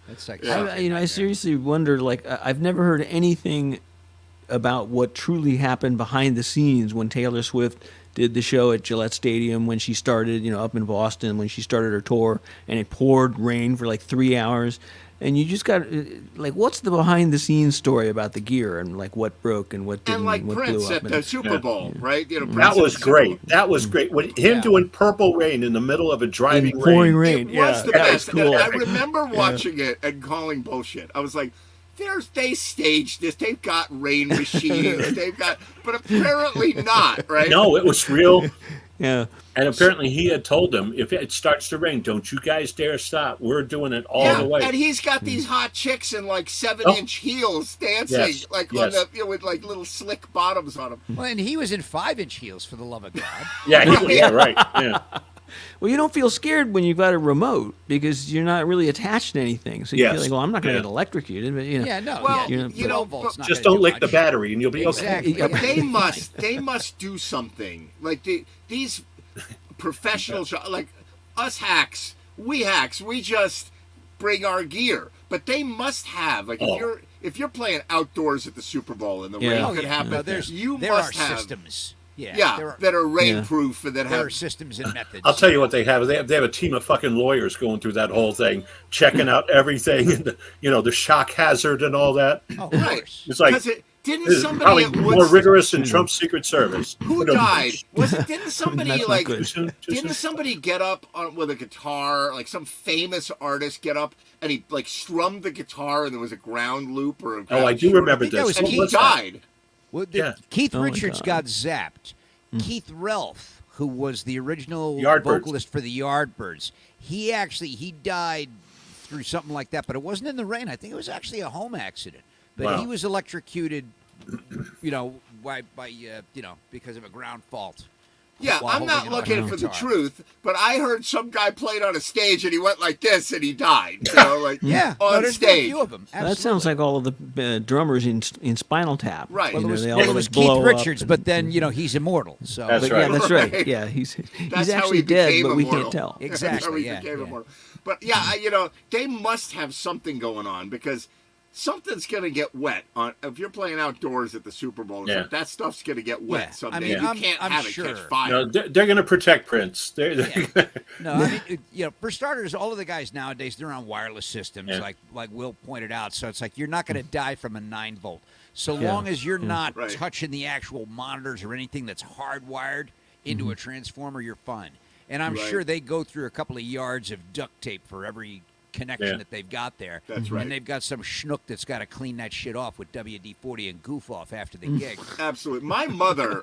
That's like Yeah. I seriously wonder. Like, I've never heard anything about what truly happened behind the scenes when Taylor Swift did the show at Gillette Stadium when she started, up in Boston when she started her tour, and it poured rain for like 3 hours. And you just got like, what's the behind the scenes story about the gear and like what broke and what didn't, And like what Prince blew up? at the Super Bowl, right? Prince That at was the Super great. Bowl. That was great. When him doing Purple Rain in the middle of a driving In pouring rain. rain. It was Yeah, the that best. was cool. And I remember watching it and calling bullshit. I was like, they staged this. They've got rain machines. But apparently not, right? No, it was real. Yeah. And apparently he had told them, if it starts to rain, don't you guys dare stop. We're doing it all Yeah, the way. and he's got these hot chicks in like 7-inch heels dancing, Yes, like yes. on the with like little slick bottoms on them. Well, and he was in 5-inch heels, for the love of God. Yeah, right. Yeah. Well, you don't feel scared when you've got a remote because you're not really attached to anything. So you Yes. feel like, well, I'm not going to Yeah. get electrocuted. But, Yeah, no. Well, yeah, you know, 12 volts not Just gonna don't do lick the much. battery and you'll be okay. Exactly. Yeah. But yeah. they must do something. Like these professionals, like us hacks, we just bring our gear. But they must have, like, if you're playing outdoors at the Super Bowl and the Yeah. rain Oh, could yeah. happen, No, you there must are have systems. Yeah. yeah, There are, that are rainproof and that there have are systems and methods. I'll tell you what they have. They have a team of fucking lawyers going through that whole thing, checking out everything, and the shock hazard and all that. Oh, of right. course. It's like Because didn't this is somebody probably at more Woodstock, rigorous than Trump's Secret Service. who died? Didn't somebody That's not like good. didn't somebody get up with a guitar, like some famous artist get up and he like strummed the guitar and there was a ground loop or a Oh, I ground do short? remember think that this. was And Keith he What's that? died. Well, Yeah. Keith Oh my Richards God. got zapped. Keith Relf, who was the original Yardbirds. vocalist for the Yardbirds, he died through something like that, but it wasn't in the rain. I think it was actually a home accident. But Wow. he was electrocuted, by because of a ground fault. Yeah, while I'm not holding an looking electric for the guitar. truth, but I heard some guy played on a stage and he went like this and he died. Like Yeah, no, on there's been a stage. few of them. That sounds like all of the drummers in Spinal Tap. Right. Well, You know, it they all was just Keith blow up Richards, and- but then he's immortal. So That's But right. yeah, that's right. Right. Yeah, he's That's how actually he dead, became but we immortal. can't tell. That's how Exactly, he yeah, became yeah. immortal. But yeah, they must have something going on because something's gonna get wet on if you're playing outdoors at the Super Bowl. Yeah. That stuff's gonna get wet Yeah, someday. I mean, you I'm can't have it sure. catch fire. No, they're going to protect Prince. Yeah. No, I mean, for starters, all of the guys nowadays they're on wireless systems, Yeah. like Will pointed out. So it's like you're not going to die from a 9-volt, so Yeah. long as you're not Right. touching the actual monitors or anything that's hardwired into a transformer. You're fine. And I'm Right. sure they go through a couple of yards of duct tape for every connection Yeah. that they've got there. That's right. And they've got some schnook that's got to clean that shit off with WD-40 and goof off after the gig. Absolutely. My mother,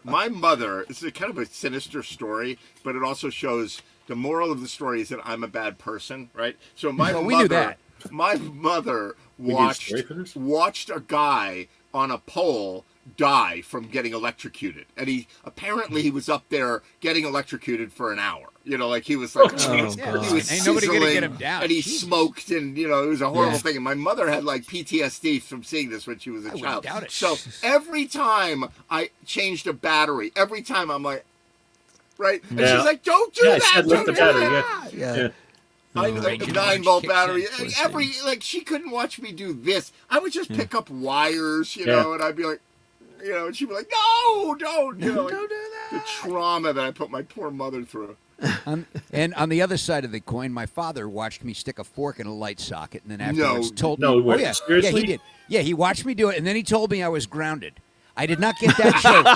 this is kind of a sinister story, but it also shows the moral of the story is that I'm a bad person, right? So Well, we knew that. My mother need a watched story for this? watched a guy on a pole die from getting electrocuted, and he was up there getting electrocuted for an hour. You know, like he was like, Oh, he God. was Ain't nobody gonna sizzling, get him down. and he Jesus. smoked, and you know, it was a horrible Yeah. thing. And my mother had like PTSD from seeing this when she was a wouldn't child. doubt it. So every time I changed a battery, every time I'm like, right, and Yeah. she's like, "Don't do Yeah, I that! said lift Don't the do battery. that!" Yeah. Yeah. Yeah. I Oh, like Raging 9-volt Orange kicks battery. in. Poor Every like she couldn't watch me do this. I would just pick up wires, you know, and I'd be like, you know, and she'd be like, "No, don't, you know, like, Don't do that. the trauma that I put my poor mother through." And on the other side of the coin, my father watched me stick a fork in a light socket, and then afterwards told No me, way. "Oh yeah, Seriously? yeah, he did. Yeah, he watched me do it, and then he told me I was grounded. I did not get that joke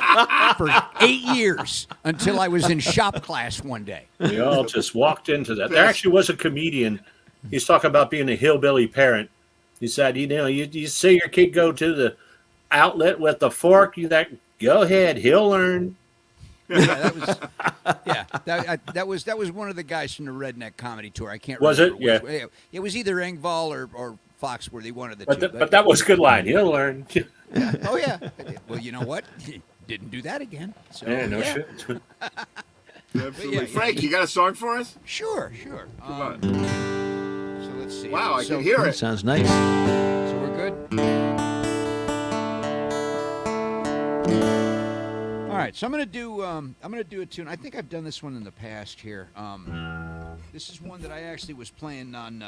for 8 years until I was in shop class one day. We all just walked into that. There actually was a comedian. He's talking about being a hillbilly parent. He said, you know, you see your kid go to the outlet with the fork, go ahead, he'll learn. That was one of the guys from the Redneck Comedy Tour. I can't Was remember. it? Which, it was either Engvall or Foxworthy, one of the But, two. but that was a good line. He'll learn. Oh yeah. Well, you know what? Didn't do that again. So, Yeah, no yeah. shit. Absolutely. yeah, Frank, you got a song for us? Sure. Come on. So let's see. Wow, I so, can hear That it. sounds nice. So we're good. All right, so I'm gonna do a tune. I think I've done this one in the past here. This is one that I actually was playing on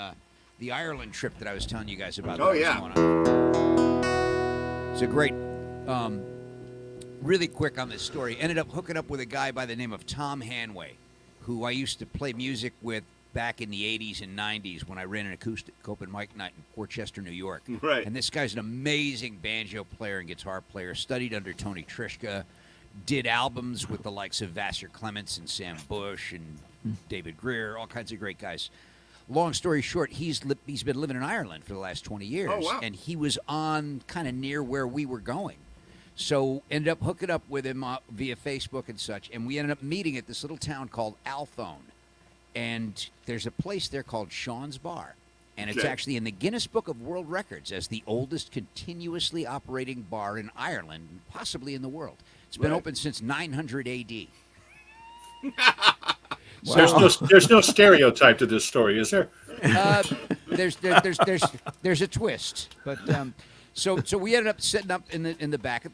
the Ireland trip that I was telling you guys about. Oh, that yeah. was going on. It's a great, really quick on this story. Ended up hooking up with a guy by the name of Tom Hanway, who I used to play music with back in the 80s and 90s when I ran an acoustic open mic night in Port Chester, New York. Right. And this guy's an amazing banjo player and guitar player, studied under Tony Trischka, did albums with the likes of Vassar Clements and Sam Bush and David Greer, all kinds of great guys. Long story short, he's been living in Ireland for the last 20 years. Oh, wow. And he was on kind of near where we were going. So ended up hooking up with him via Facebook and such, and we ended up meeting at this little town called Athlone. And there's a place there called Sean's Bar. And it's Okay. actually in the Guinness Book of World Records as the oldest continuously operating bar in Ireland, possibly in the world. It's been Right. open since 900 AD. There's no stereotype to this story, is there? There's a twist, but so we ended up setting up in the back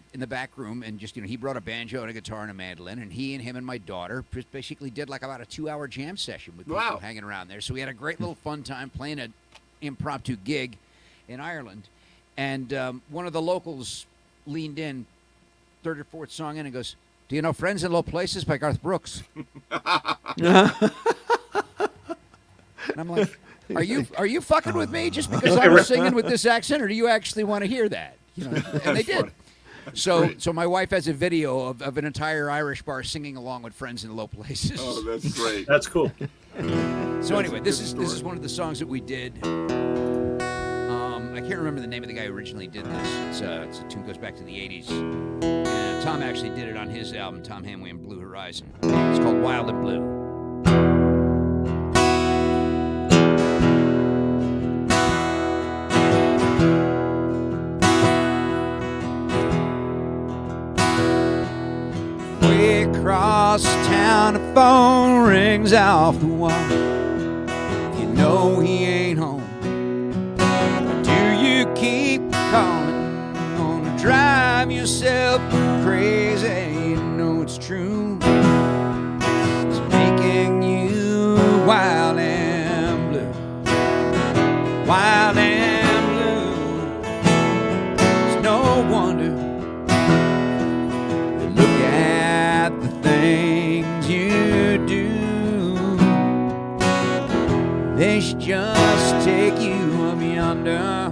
room, and just he brought a banjo and a guitar and a mandolin, and him and my daughter basically did like about a 2-hour jam session with people Wow. hanging around there. So we had a great little fun time playing an impromptu gig in Ireland, and one of the locals leaned in, third or fourth song in, and goes, "Do you know Friends in Low Places by Garth Brooks?" And I'm like, Are you fucking with me just because I was singing with this accent, or do you actually want to hear that? And they did. funny. So my wife has a video of an entire Irish bar singing along with Friends in Low Places. Oh, that's great. That's cool. So anyway, this good is story. one of the songs that we did. I can't remember the name of the guy who originally did this. It's a tune goes back to the 80s. And Tom actually did it on his album, Tom Hanway and Blue Horizon. It's called Wild and Blue. Way across town, the phone rings off the wall. You know he ain't home. Do you keep calling? Gonna drive yourself crazy. You know it's true. It's making you wild and blue. Wild and blue. It's no wonder. Look at the things you do. They should just take you up yonder.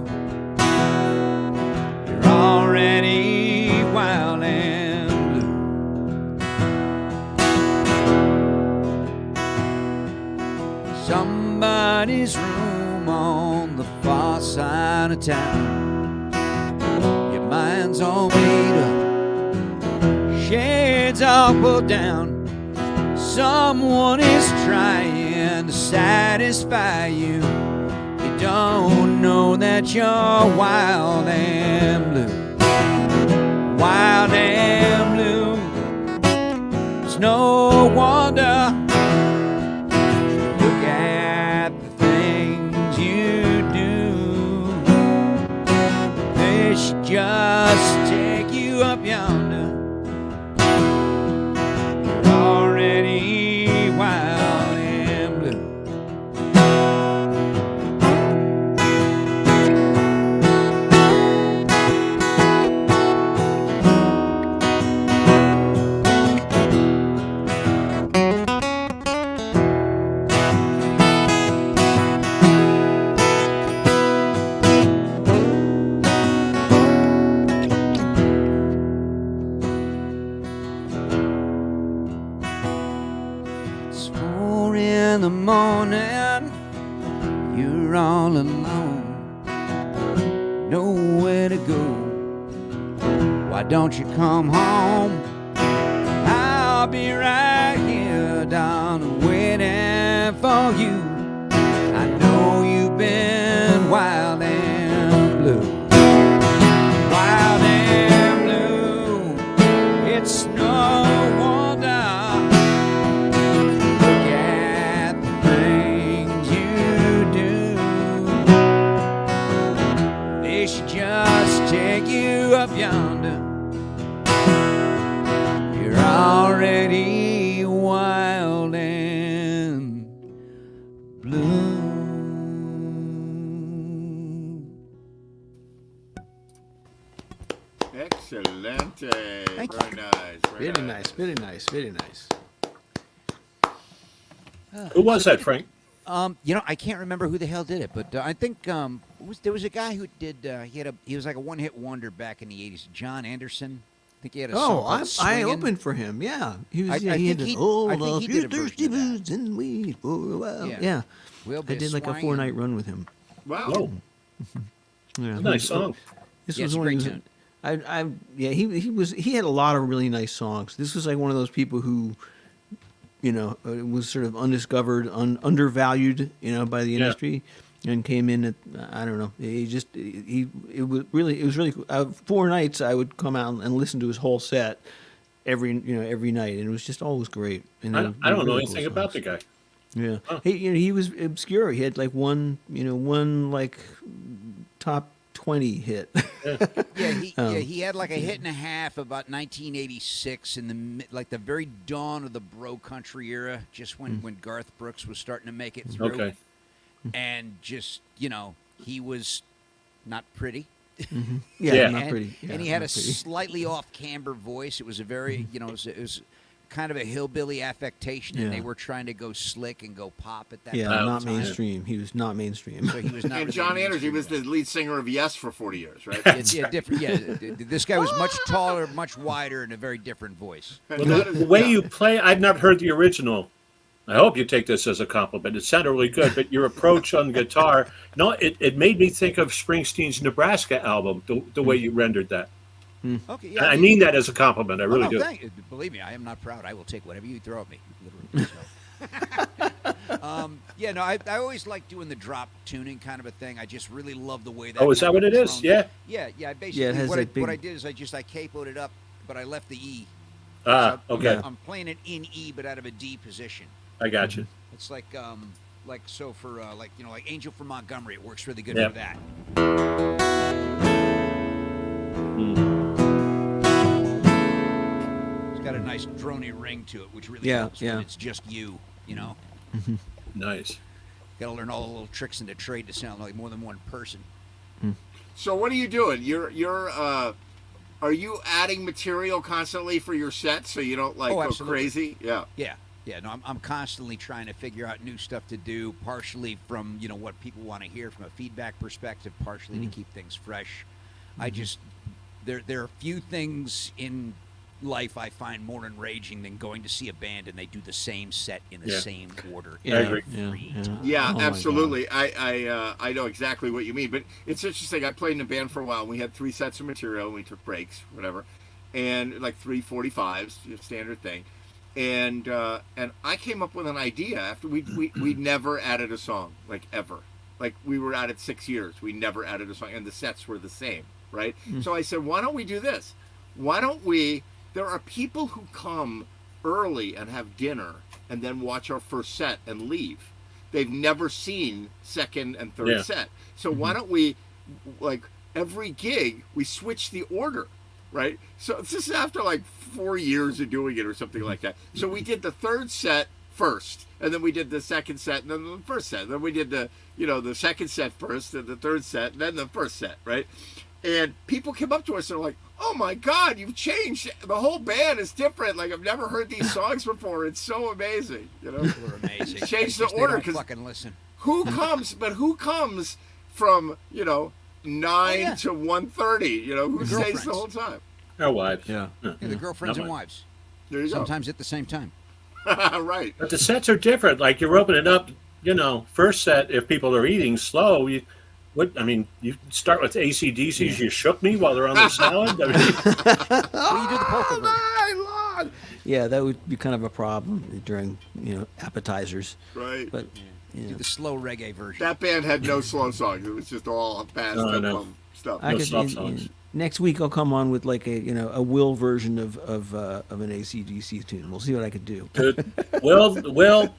You're already wild and blue. Somebody's room home on the far side of town. Your mind's all made up, shades all pulled down. Someone is trying to satisfy you. You don't know that you're wild and blue. Wild and blue. It's no wonder. Look at the things you do. They should just take you up yonder. You're already wild and blue. It's 4 in the morning, you're all alone, nowhere to go. Why don't you come home? I'll be right here, darling, waiting for you. I know you've been wild and blue. Wild and blue, it's no wonder. Look at the things you do. They should just take you up yonder. You're already wild and blue. Excelente. Thank Very nice. Very nice, very nice, very nice. Who was that, Frank? I can't remember who the hell did it, but I think there was a guy who did. He was like a one-hit wonder back in the '80s. John Anderson. I think he had a song Oh, called I Swingin'. opened for him. Yeah, he was. I Yeah, he had think an he- old I think love, he did you a version thirsty of that. booze and weed for a while. Yeah. Yeah, We'll I be did like a swingin'. 4-night run with him. Wow. Oh, Yeah, nice song. This Yeah, was it's a when great he was. tune. He had a lot of really nice songs. This was like one of those people who, was sort of undiscovered, undervalued, by the Yeah. industry, and came in at I don't know. It was really cool. 4 nights I would come out and listen to his whole set every night, and it was just always great. And I they don't know really anything cool about the songs. guy. Yeah, Huh. he was obscure. He had like one like top 20 hit. He had like a hit and a half about 1986 in the very dawn of the bro country era, just when Garth Brooks was starting to make it through. Okay. And just he was not pretty. Yeah. Not pretty. Yeah, and he had not a pretty. slightly off camber voice. It was a very it was kind of a hillbilly affectation, and Yeah. they were trying to go slick and go pop at that Yeah, point in not time. mainstream. He was not mainstream. So he was not. And really John Anders, he mainstream was yet. the lead singer of Yes for 40 years, right? Yeah, different. Yeah, this guy was much taller, much wider, and a very different voice. Well, the way you play, I've never heard the original. I hope you take this as a compliment. It sounded really good, but your approach on guitar, it made me think of Springsteen's Nebraska album, the way you rendered that. Okay, And I mean that as a compliment. I really do. Thank you. Believe me, I am not proud. I will take whatever you throw at me. Literally. So. I always like doing the drop tuning kind of a thing. I just really love the way that. Oh, is that what it is? Yeah. Yeah. Basically, it has what, that what I big- did is I capoed it up, but I left the E. Ah, So okay. I'm playing it in E, but out of a D position. I got you. It's like so for like Angel from Montgomery. It works really good Yeah. for that. It's got a nice droney ring to it, which really helps when it's just you. Nice. Got to learn all the little tricks in the trade to sound like more than one person. So what are you doing? Are you adding material constantly for your set so you don't go absolutely. crazy? Yeah. Yeah. No, I'm constantly trying to figure out new stuff to do, partially from what people want to hear from a feedback perspective, partially to keep things fresh. I just there are a few things in life I find more enraging than going to see a band and they do the same set in the Yeah. same order. I agree. Yeah, Oh my absolutely. I know exactly what you mean, but it's interesting. I played in a band for a while. And we had 3 sets of material, and we took breaks, whatever, and like 3 45s, standard thing. And I came up with an idea after we never added a song, like ever. Like we were at it 6 years, we never added a song, and the sets were the same, right? So I said, why don't we do this? Why don't we? There are people who come early and have dinner and then watch our first set and leave. They've never seen second and third set. So why don't we, like every gig, we switch the order, right? So this is after like 4 years of doing it or something like that. So we did the third set first, and then we did the second set, and then the first set. Then we did the second set first, and the third set, and then the first set, right? And people came up to us and they're like, "Oh my God, you've changed. The whole band is different. Like I've never heard these songs before. It's so amazing." People are amazing. Change the Because they order don't because fucking listen. who comes from 9 to 1:30? Who The stays the girlfriends. whole time? Our wives. Yeah. Yeah, the girlfriends Not and mine. wives. There you Sometimes at the same time. go. Right. But the sets are different. Like you're opening up, first set, if people are eating slow, you start with AC/DC's, You Shook Me while they're on their salad. I mean, Well, you do the polka version. My Lord. Yeah, that would be kind of a problem during appetizers. Right. But Do the slow reggae version. That band had no slow songs. It was just all fast No, I tempo know. stuff. I No could soft songs. next week I'll come on with like a Will version of an AC/DC tune. We'll see what I could do. good. Well,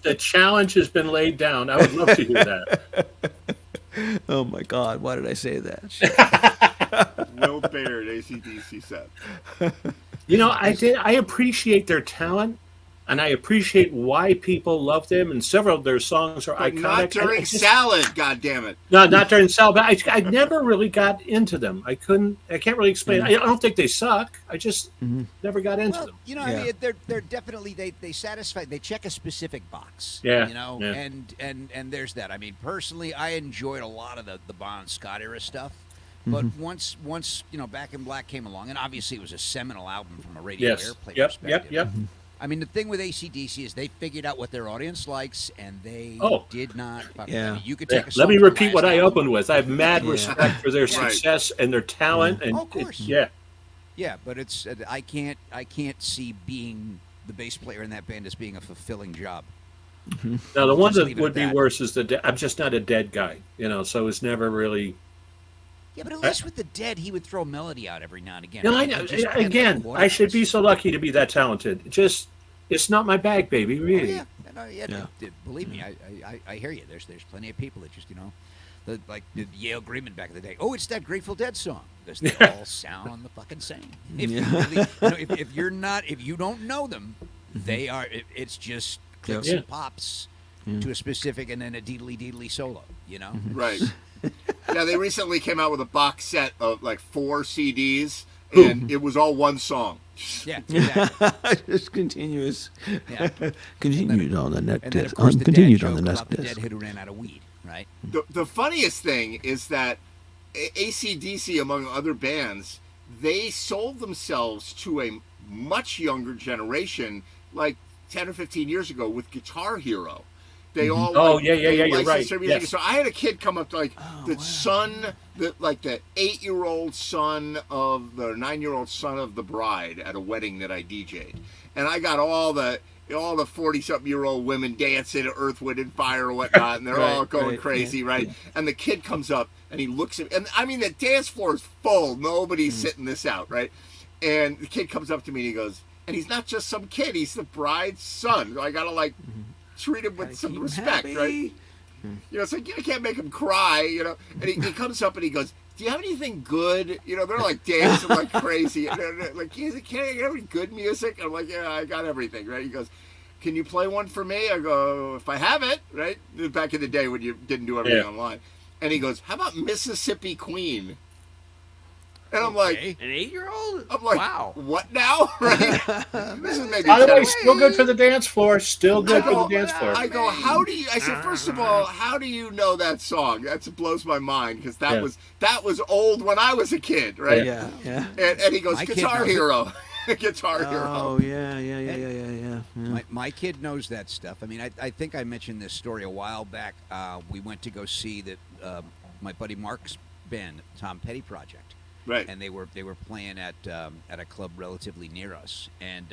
the challenge has been laid down. I would love to hear that. Oh my God, why did I say that? Shit. Will Baird, AC/DC set. I appreciate their talent, and I appreciate why people love them, and several of their songs are But iconic. not during Salad, goddammit. No, not during Salad. But I never really got into them. I can't really explain. I don't think they suck. I just never got into Well, them. Yeah. they're definitely they satisfy. They check a specific box. Yeah, yeah. And there's that. I mean, personally, I enjoyed a lot of the Bon Scott era stuff. But once Back in Black came along, and obviously it was a seminal album from a radio Yes. airplay Yep. perspective. Yep. I mean, the thing with AC/DC is they figured out what their audience likes, and they did not. Yeah. I mean, you could Yeah, take a song let me from the repeat what last I album. opened with. I have mad Yeah. respect for their Right. success and their talent. And Oh, of course. yeah. Yeah, but it's I can't see being the bass player in that band as being a fulfilling job. Now the one Just that leave it would at be that. worse is I'm just not a Dead guy, so it's never really. Yeah, but at least with the Dead, he would throw melody out every now and again. No, I He know. could just play Again, like I should be quarters. so lucky to be that talented. It's not my bag, baby. Oh, Really. yeah, no, yeah, Yeah. believe me, I hear you. There's plenty of people that just like the Yale Greenman back in the day. Oh, it's that Grateful Dead song because they all sound the fucking same. If you really, if you don't know them, they are. It's just clicks Yeah. and pops to a specific, and then a deedly solo. Right. Yeah, they recently came out with a box set of like 4 CDs, and it was all one song. Yeah, exactly. Just continuous. Yeah. Continued on the net And then, of disc. course, the Continued dad on the joke next about the disc. dead who ran out of weed, right? The funniest thing is that AC/DC, among other bands, they sold themselves to a much younger generation, like 10 or 15 years ago with Guitar Hero. They all yeah, you're licensed right. their music. Yes. So I had a kid come up to the 8-year-old son of the 9-year-old son of the bride at a wedding that I DJ'd, and I got all the 40-something-year-old women dancing to Earth, Wind, and Fire or whatnot, and they're all going crazy, right? And the kid comes up and he looks at, and I mean the dance floor is full, nobody's sitting this out, right? And the kid comes up to me and he goes, and he's not just some kid, he's the bride's son. So I gotta treat him with some respect, right? It's like I can't make him cry, And he comes up and he goes, "Do you have anything good?" They're like dancing like crazy. And they're like, "Can I get any good music?" I'm like, "Yeah, I got everything." Right? He goes, "Can you play one for me?" I go, "If I have it." Right? Back in the day when you didn't do everything online. And he goes, "How about Mississippi Queen?" And I'm like, An 8-year-old? I'm like, wow. what now? Right? This is maybe By the way, 10. still good for the dance floor. Still good for the dance floor. I go, how do you? I said, first of all, how do you know that song? That blows my mind because that was old when I was a kid, right? Yeah. And he goes, My kid Guitar knows it. Hero. Guitar Hero. Oh yeah. My kid knows that stuff. I mean, I think I mentioned this story a while back. We went to go see my buddy Mark's band, Tom Petty Project, Right. and they were playing at a club relatively near us, and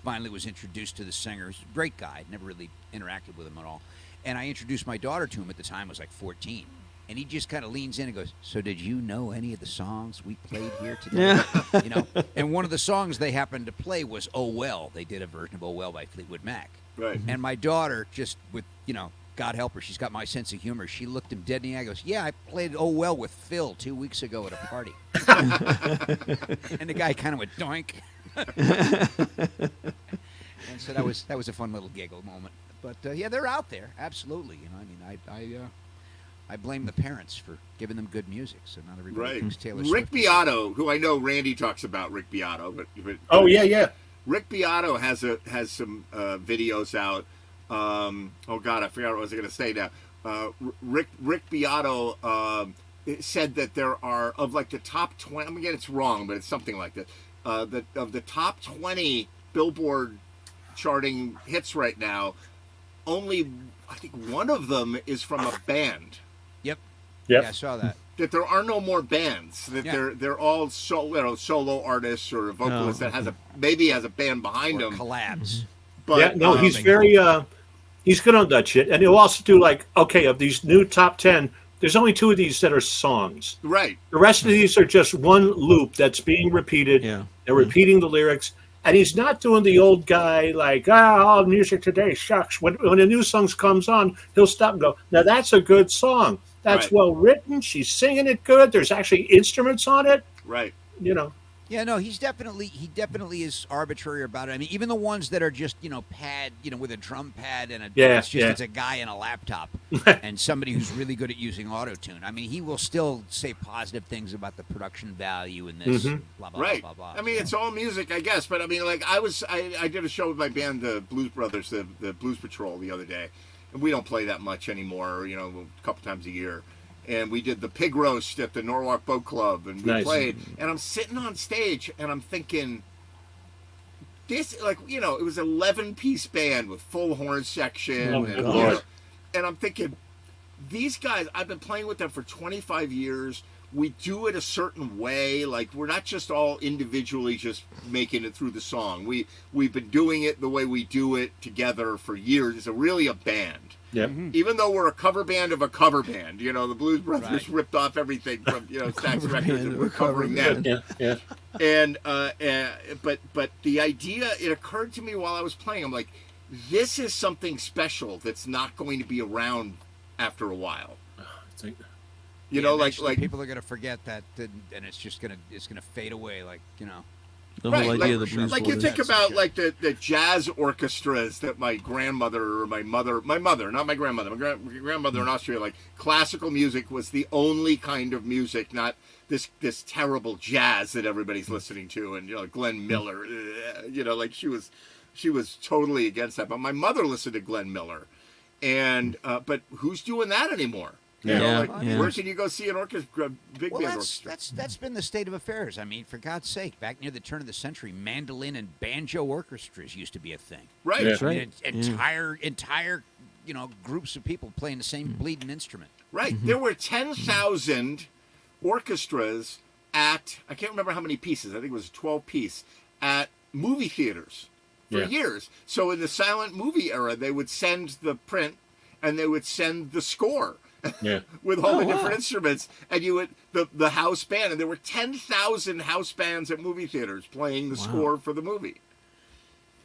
finally was introduced to the singer. He's a great guy. Never really interacted with him at all, and I introduced my daughter to him at the time. I was like 14. And he just kind of leans in and goes, "So did you know any of the songs we played here today?" Yeah. And one of the songs they happened to play was "Oh Well." They did a version of "Oh Well" by Fleetwood Mac. Right. And my daughter, just with, God help her, she's got my sense of humor. She looked him dead in the eye and goes, "Yeah, I played "Oh Well" with Phil 2 weeks ago at a party." And the guy kind of went doink. And so that was a fun little giggle moment. But yeah, they're out there, absolutely. I blame the parents for giving them good music, so not everybody Right. thinks Taylor Rick Swift. Beato, who I know Randy talks about Rick Beato, but Oh yeah. Rick Beato has some videos out. Oh God, I forgot what I was going to say now. Rick Beato said that there are, of like the top 20. Again, it's wrong, but it's something like that. Of the top 20 Billboard charting hits right now, only I think one of them is from a band. Yep. Yep. Yeah, I saw that. That there are no more bands. That Yeah. they're all solo artists or a vocalist that has a band behind Or them. collabs. But Yeah, no, he's um, very he's good on that shit, and he'll also do like, okay, of these new top 10, there's only 2 of these that are songs. right. The rest of these are just one loop that's being repeated. Yeah. They're repeating the lyrics, and he's not doing the old guy like, all music today sucks. When a new song comes on, he'll stop and go, now that's a good song. That's Right. well written. She's singing it good. There's actually instruments on it. Right. Yeah, no, he definitely is arbitrary about it. I mean, even the ones that are just, pad, with a drum pad and it's a guy and a laptop and somebody who's really good at using auto-tune. I mean, he will still say positive things about the production value and this, blah, blah, Right. blah, blah, blah. I mean, it's all music, I guess. But I mean, like I did a show with my band, the Blues Brothers, the Blues Patrol, the other day, and we don't play that much anymore. A couple times a year. And we did the pig roast at the Norwalk Boat Club, and we Nice. played. And I'm sitting on stage, and I'm thinking, this, like, it was an 11-piece band with full horn section. Oh, and, God. and I'm thinking, these guys, I've been playing with them for 25 years. We do it a certain way. Like, we're not just all individually just making it through the song. We've been doing it the way we do it together for years. It's really a band. Yep. Even though we're a cover band of a cover band, the Blues Brothers Right. ripped off everything from Stax Cover Records, band and of we're a cover covering band. them. Yeah. And but the idea, it occurred to me while I was playing. I'm like, this is something special that's not going to be around after a while. I think- Eventually people are going to forget that, and it's gonna fade away, The Right, whole idea of the blues. like you Brothers. think about like the jazz orchestras that my grandmother or my mother, not my grandmother, my grandmother in Austria, like classical music was the only kind of music, not this terrible jazz that everybody's listening to, and Glenn Miller, like she was totally against that. But my mother listened to Glenn Miller, and but who's doing that anymore? Yeah. Where can you go see an orchestra, big Well, band that's orchestra? that's been the state of affairs. I mean, for God's sake, back near the turn of the century, mandolin and banjo orchestras used to be a thing. Right. Yeah. That's right. I mean, entire groups of people playing the same bleeding instrument. Right. There were 10,000 orchestras at, I can't remember how many pieces, I think it was a 12-piece, at movie theaters for Yeah. years. So in the silent movie era, they would send the print and they would send the score Yeah. with all the wow. different instruments. And you would, the house band, and there were 10,000 house bands at movie theaters playing the score for the movie.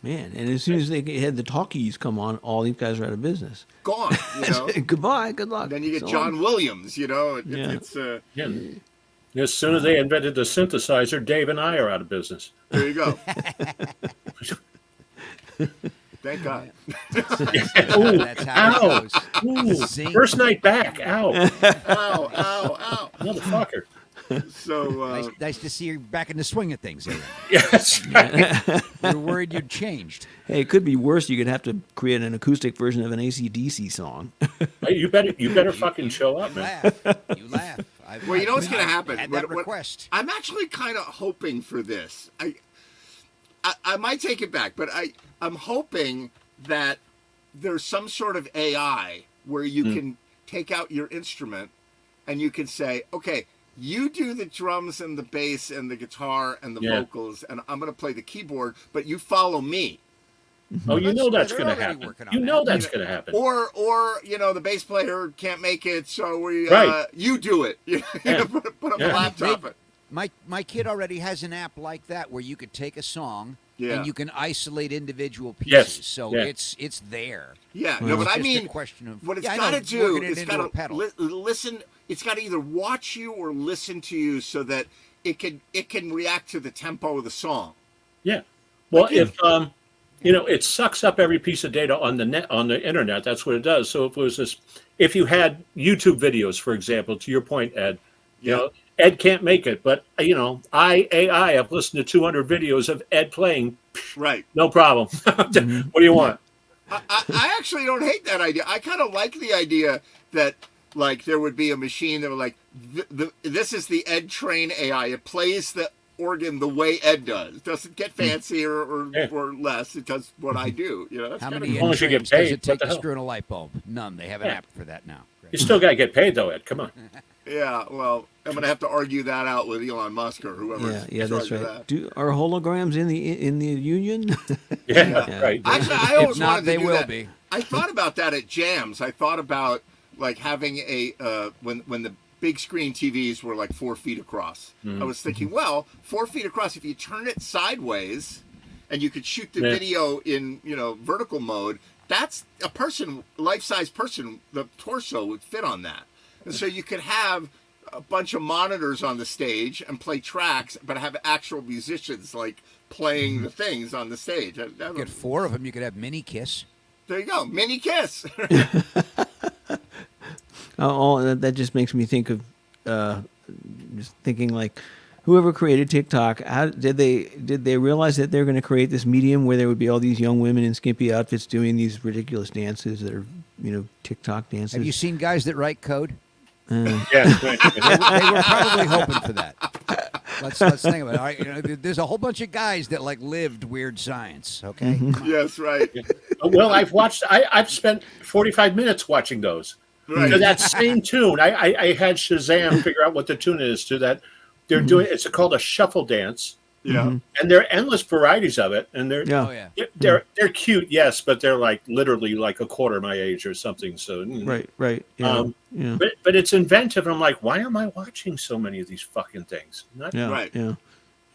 Man, and as soon as they had the talkies come on, all these guys are out of business. Gone, Goodbye, good luck. Then you get So John long. Williams, Yeah. It's Yeah. As soon as they invented the synthesizer, Dave and I are out of business. there you go. Thank God. That's how Ow. it goes. Ooh, Zing. first night back. Ow. Ow, ow, ow. Motherfucker. So, Nice to see you back in the swing of things, Aaron. Yes. We were worried you'd changed. Hey, it could be worse. You could have to create an acoustic version of an AC/DC song. Hey, you better fucking show up, man. You laugh. Well, you know what's going to happen? Had that What- request. I'm actually kind of hoping for this. I might take it back, but I'm hoping that there's some sort of AI where you can take out your instrument and you can say, okay, you do the drums and the bass and the guitar and the vocals, and I'm going to play the keyboard, but you follow me. Oh, you know that's they're going to already happen. working on You know that. that's going to happen. Or the bass player can't make it, so you do it. Put up a laptop. My kid already has an app like that where you could take a song and you can isolate individual pieces. Yes. So it's there. Yeah, Well, no, but It's I just a mean, question of what it's I got know, to do working it is into got a pedal. to listen. It's got to either watch you or listen to you so that it can react to the tempo of the song. Yeah. Well, if it sucks up every piece of data on the internet. That's what it does. So if you had YouTube videos, for example, to your point, Ed, Ed can't make it, but I have listened to 200 videos of Ed playing. Right. No problem. What do you want? I actually don't hate that idea. I kind of like the idea that like there would be a machine that would like this is the Ed Train AI. It plays the organ the way Ed does. It doesn't get fancier or less. It does what I do. That's How kind many of As long as you get trains does paid, it take what the to hell? screw in a light bulb? None. They have an app for that now. You still got to get paid, though, Ed. Come on. Yeah, well, I'm gonna have to argue that out with Elon Musk or whoever. Yeah, that's right. Are holograms in the union? Yeah, right. Actually, I always If not, wanted to they do will that. be. I thought about that at jams. I thought about like having a when the big screen TVs were like 4 feet across. I was thinking, well, 4 feet across, if you turn it sideways, and you could shoot the video in vertical mode, that's a person, life-size person. The torso would fit on that. And so you could have a bunch of monitors on the stage and play tracks, but have actual musicians like playing the things on the stage. Get 4 of them. You could have Mini Kiss. There you go, Mini Kiss. That just makes me think of just thinking like whoever created TikTok, did they realize that they're going to create this medium where there would be all these young women in skimpy outfits doing these ridiculous dances that are TikTok dances? Have you seen guys that write code? Yeah, right. They were probably hoping for that. Let's think about it. All right, there's a whole bunch of guys that like lived weird science. Okay. Yes, right. Well, I've spent 45 minutes watching those. Right. To that same tune. I had Shazam figure out what the tune is to that. They're doing it's called a shuffle dance. Yeah. And there are endless varieties of it. And they're Oh yeah. they're cute, yes, but they're like literally like a quarter my age or something. So Right. Yeah. But it's inventive. I'm like, why am I watching so many of these fucking things? Right. Yeah.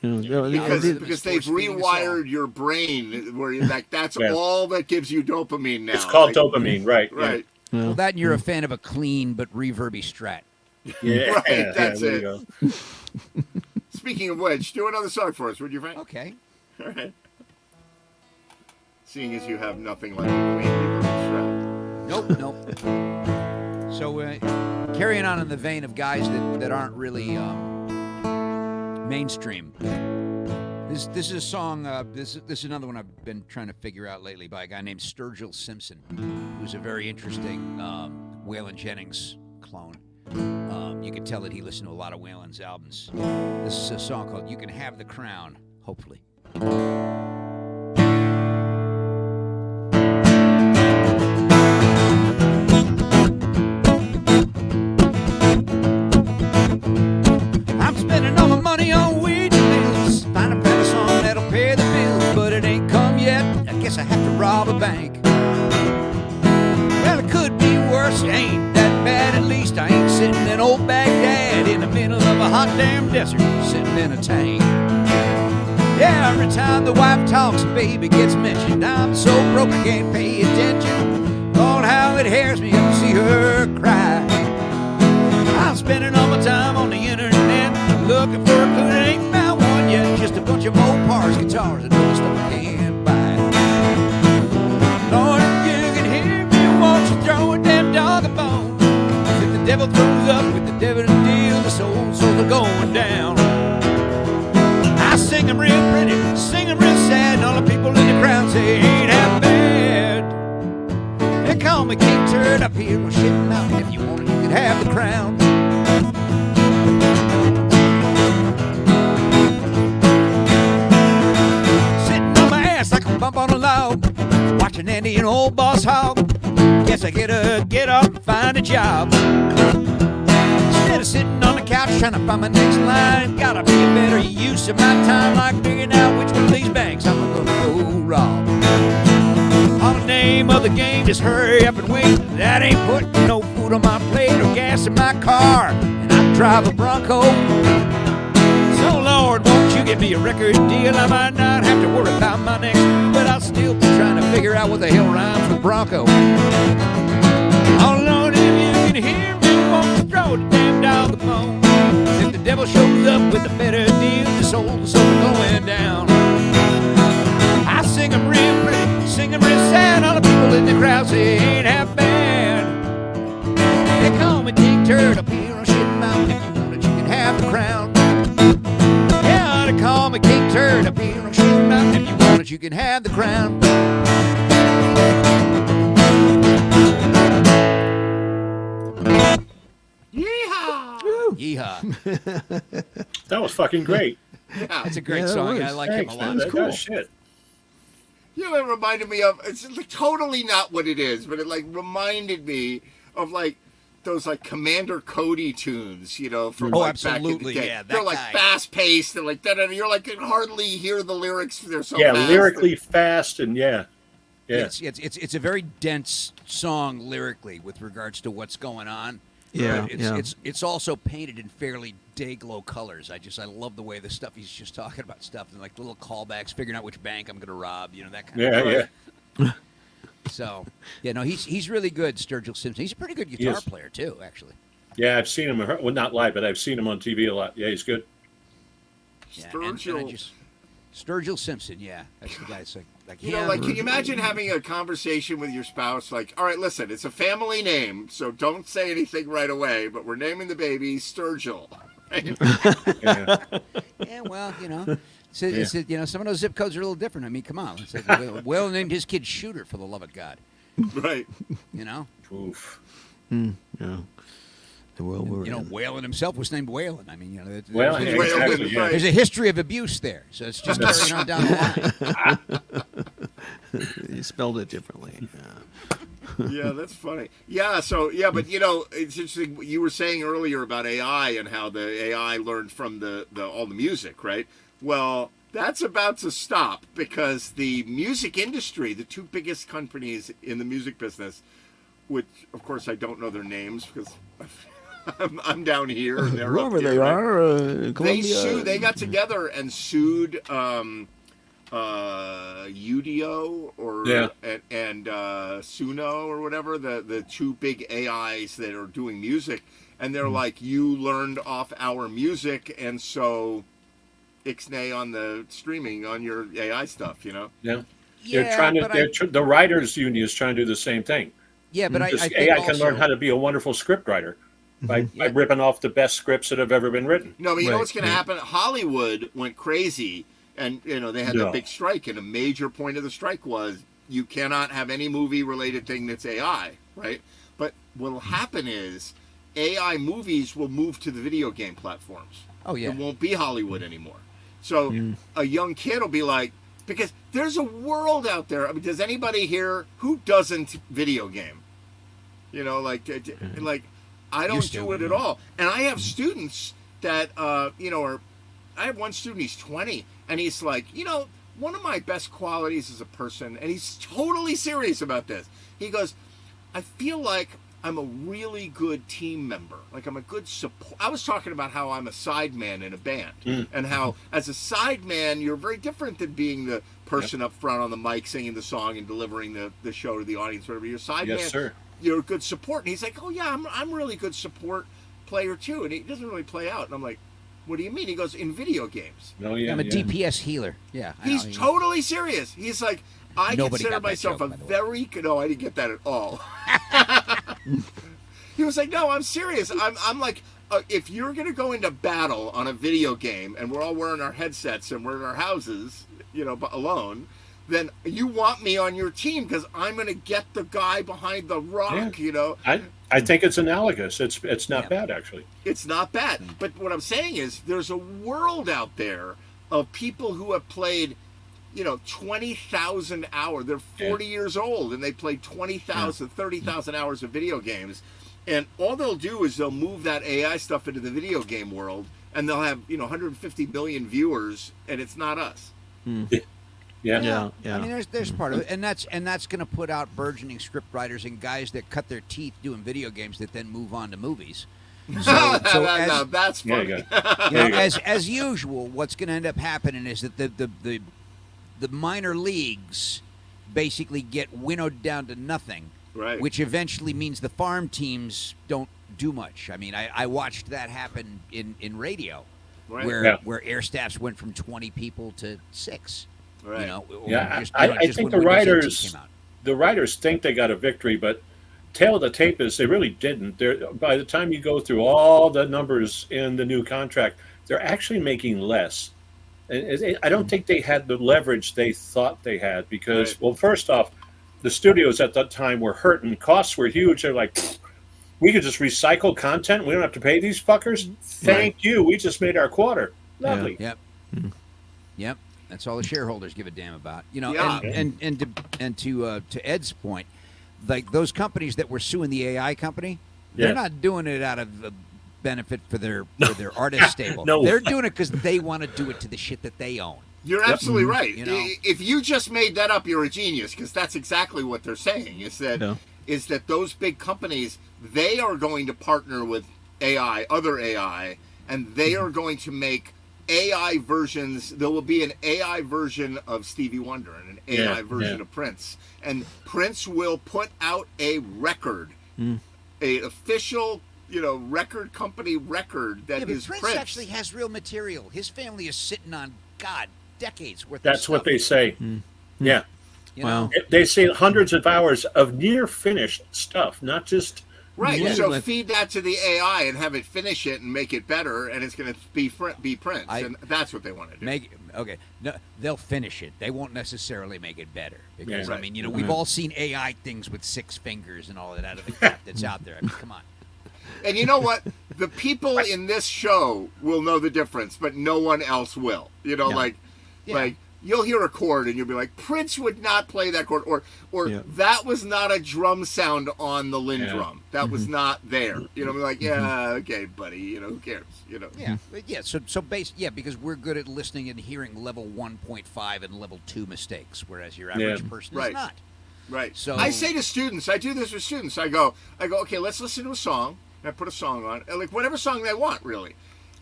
Because they've rewired your brain where you're like that's all that gives you dopamine now. It's called dopamine, right? Right. Yeah. Well, that and you're a fan of a clean but reverby Strat. Yeah, Right, that's there it. you go. Speaking of which, do another song for us, would you, Frank? Okay. All right. Seeing as you have nothing like a queen reverb Nope. So carrying on in the vein of guys that aren't really mainstream. This is a song. This is another one I've been trying to figure out lately by a guy named Sturgill Simpson, who's a very interesting Waylon Jennings clone. You can tell that he listened to a lot of Waylon's albums. This is a song called "You Can Have the Crown." Hopefully. I'm spending all my money on weed bills. Find a better song that'll pay the bills, but it ain't come yet. I guess I have to rob a bank. Well, it could be worse. It ain't that bad. At least I ain't sitting in old Baghdad in the middle of a hot damn desert, sitting in a tank. Yeah, every time the wife talks, a baby gets mentioned. I'm so broke I can't pay attention. Lord, how it hairs me up to see her cry. I'm spending all my time on the internet, looking for a clue that ain't found one yet. Just a bunch of Mopars, guitars, and other stuff I can't buy. Lord, if you can hear me, won't you throw a damn dog a bone? If the devil throws up with the devil to deal, the souls are going down. I sing them real pretty, sing them real sad, and all the people in the crowd say ain't half bad. They call me King Turd up here on Shit Mountain. If you wanted, you could have the crown. an old boss hog. Guess I get up and find a job. Instead of sitting on the couch trying to find my next line, gotta be a better use of my time, like figuring out which one of these banks I'm gonna go rob. All the name of the game, just hurry up and wait. That ain't putting no food on my plate or gas in my car, and I drive a Bronco. So Lord, won't you give me a record deal? I might not have to worry about my next move, but I'll still be trying to figure out what the hell rhymes with Bronco. Oh Lord, if you can hear me, won't throw the damn dog a bone. If the devil shows up with a better deal, this old soul going down. I sing 'em real pretty, sing 'em real sad. All the people in the crowd say it ain't half bad. They call me King Turd up here on Shit Mountain. If you want it, you can have the crown. Yeah, they call me King Turd up here on Shit Mountain. If you want it, you can have the crown. Yeehaw! Yeehaw. That was fucking great. Yeah. That's a great Yeah, that song. was. I like Thanks, him a man. lot. That cool. was shit. You know, it reminded me of, it's like totally not what it is, but it like reminded me of like those like Commander Cody tunes, you know, from Oh, like back in the absolutely, day. yeah, that They're like guy. fast paced and like that, and you're like, you can hardly hear the lyrics. They're so Yeah, fast. lyrically fast and yeah. It's a very dense song lyrically with regards to what's going on. Yeah, But it's also painted in fairly day glow colors. I love the way the stuff he's just talking about stuff and like little callbacks, figuring out which bank I'm going to rob, you know, that kind of Yeah, stuff. yeah. So yeah, no, he's really good, Sturgill Simpson. He's a pretty good guitar Yes. player too, actually. Yeah, I've seen him. Well, not live, but I've seen him on TV a lot. Yeah, he's good. Yeah, Sturgill. Sturgill Simpson, yeah, that's the guy. It's like You know, him. like, can you imagine having a conversation with your spouse? Like, all right, listen, it's a family name, so don't say anything right away, but we're naming the baby Sturgill. Yeah. Yeah, well, you know. You know, some of those zip codes are a little different. I mean, come on. It's like, Will named his kid Shooter, for the love of God. Right. You know? Oof. Yeah. The world we're You know, in. Whalen himself was named Whalen. I mean, you know, Well, there's, yeah, Whalen, exactly, yeah. right. there's a history of abuse there. So it's just carrying on down the line. You spelled it differently. Yeah. Yeah, that's funny. Yeah, so yeah, but you know, it's interesting. You were saying earlier about AI and how the AI learned from the all the music, right? Well, that's about to stop because the music industry, the two biggest companies in the music business, which of course I don't know their names because I'm down here and they're Whoever up they here, right? are, They Columbia. They got together and sued Udio or Yeah. and Suno or whatever, the two big AIs that are doing music, and they're like, you learned off our music, and so ixnay on the streaming on your AI stuff, you know. Yeah. Yeah, They're trying but to. The writers' union is trying to do the same thing. yeah, but I This think AI also, can learn how to be a wonderful script writer by ripping off the best scripts that have ever been written. No, but you know Right, what's going to right. happen? Hollywood went crazy, and you know they had the Yeah. big strike, and a major point of the strike was you cannot have any movie-related thing that's AI, right? But what'll happen is AI movies will move to the video game platforms. Oh yeah. It won't be Hollywood anymore. So a young kid will be like, because there's a world out there. I mean, does anybody here who doesn't video game? You know, like I don't Used to, do it at all. And I have students that you know are. I have one student. He's 20, and he's like, you know, one of my best qualities as a person, and he's totally serious about this. He goes, I feel like I'm a really good team member. Like I'm a good support. I was talking about how I'm a sideman in a band, and how as a sideman you're very different than being the person up front on the mic singing the song and delivering the show to the audience. Whatever, you're a sideman. Yes, sir. You're a good support. And he's like, oh yeah, I'm really good support player too. And he doesn't really play out. And I'm like, what do you mean? He goes, in video games. Oh yeah. I'm a yeah. DPS healer. Yeah. I He's know, totally serious. He's like, I Nobody consider got that myself joke, a by the way. very no. I didn't get that at all. He was like, no, I'm serious. I'm like, if you're gonna go into battle on a video game and we're all wearing our headsets and we're in our houses, you know, alone, then you want me on your team because I'm gonna get the guy behind the rock. Yeah. You know, I think it's analogous. It's not bad actually. it's not bad. But what I'm saying is, there's a world out there of people who have played, 20,000 hours. They're 40 years old, and they played 20,000, 30,000 hours of video games. And all they'll do is they'll move that AI stuff into the video game world, and they'll have 150 million viewers, and it's not us. Yeah. I mean, there's part of it, and that's going to put out burgeoning script writers and guys that cut their teeth doing video games that then move on to movies. So that's funny. As usual, what's going to end up happening is that the minor leagues basically get winnowed down to nothing, right? Which eventually means the farm teams don't do much. I mean, I watched that happen in radio, right. where air staffs went from 20 people to 6. Right. I think the writers think they got a victory, but tail of the tape is they really didn't. By the time you go through all the numbers in the new contract, they're actually making less. And I don't think they had the leverage they thought they had because, well, first off, the studios at that time were hurting. Costs were huge. They're like, we could just recycle content. We don't have to pay these fuckers. Thank you. We just made our quarter. Lovely. Yep. That's all the shareholders give a damn about, Yeah. And to Ed's point, like those companies that were suing the AI company, they're not doing it out of benefit for their artist stable. No. They're doing it because they want to do it to the shit that they own. You're absolutely right. If you just made that up, you're a genius because that's exactly what they're saying. Is that those big companies, they are going to partner with AI, other AI, and they are going to make AI versions. There will be an AI version of Stevie Wonder and an AI version of Prince, and Prince will put out a record, a official, record company record that is Prince actually has real material. His family is sitting on decades worth. That's of stuff. what they say. Yeah. Wow. They say hundreds of hours of near finished stuff, not just. Right, Yeah. so feed that to the AI and have it finish it and make it better, and it's going to be Prince, and that's what they want to do. No, they'll finish it. They won't necessarily make it better because Yeah. I mean, we've all seen AI things with 6 fingers and all of that other crap that's out there. I mean, come on. And you know what? The people in this show will know the difference, but no one else will. Like you'll hear a chord and you'll be like, Prince would not play that chord, or that was not a drum sound on the Linn drum. That was not there. Like, okay, buddy. Who cares? Because we're good at listening and hearing level 1.5 and level 2 mistakes, whereas your average person is not. Right. So I say to students, I do this with students. I go, okay, let's listen to a song. And I put a song on, like whatever song they want, really.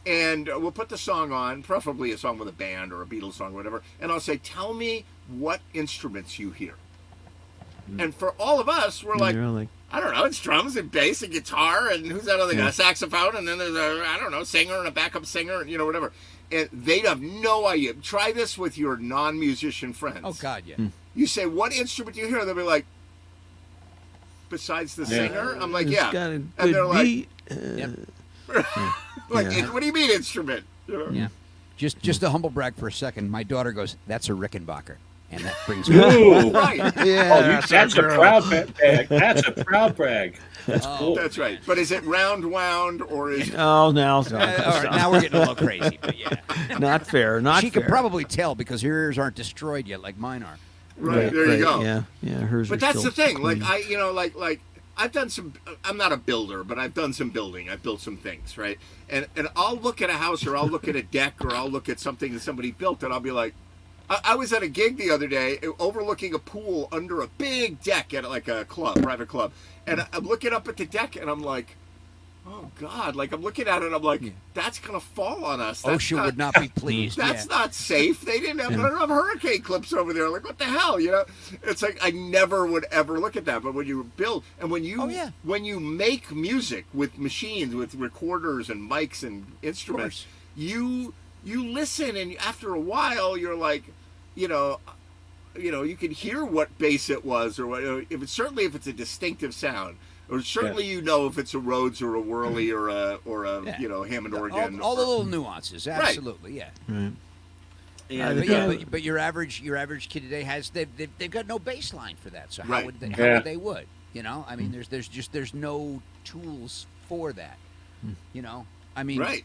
And we'll put the song on, preferably a song with a band or a Beatles song or whatever. And I'll say, tell me what instruments you hear. And for all of us, we're like, I don't know, it's drums and bass and guitar. And who's that other guy? A saxophone. And then there's a singer and a backup singer and, whatever. And they'd have no idea. Try this with your non-musician friends. Oh, God, yeah. You say, what instrument do you hear? They'll be like, besides the singer? I'm like, It's got a And good they're like, beat. what do you mean instrument? Yeah. Just to humble brag for a second, my daughter goes, that's a Rickenbacker. And that brings me Ooh. Right. That's a proud brag. That's a proud brag. That's cool. That's right. But is it round wound or is it... Oh, now, all right, now we're getting a little crazy, but yeah. not fair. She could probably tell because her ears aren't destroyed yet like mine are. Right, there you go. Yeah, hers. But are that's still the thing. clean. Like like I've done some. I'm not a builder, but I've done some building. I've built some things, right? And I'll look at a house, or I'll look at a deck, or I'll look at something that somebody built, and I'll be like, I was at a gig the other day, overlooking a pool under a big deck at like a club, private club, and I'm looking up at the deck, and I'm like, oh God! Like I'm looking at it, and I'm like, that's gonna fall on us. That's OSHA would not be pleased. That's not safe. They didn't have enough hurricane clips over there. Like, what the hell? It's like I never would ever look at that. But when you build and when you make music with machines, with recorders and mics and instruments, you listen, and after a while, you're like, you can hear what bass it was, or what. If it's a distinctive sound. Or certainly if it's a Rhodes or a Whirly or a Hammond organ. All the little nuances, absolutely, Right. Yeah. But your average kid today they've got no baseline for that. So how would they? I mean, there's no tools for that. I mean, right.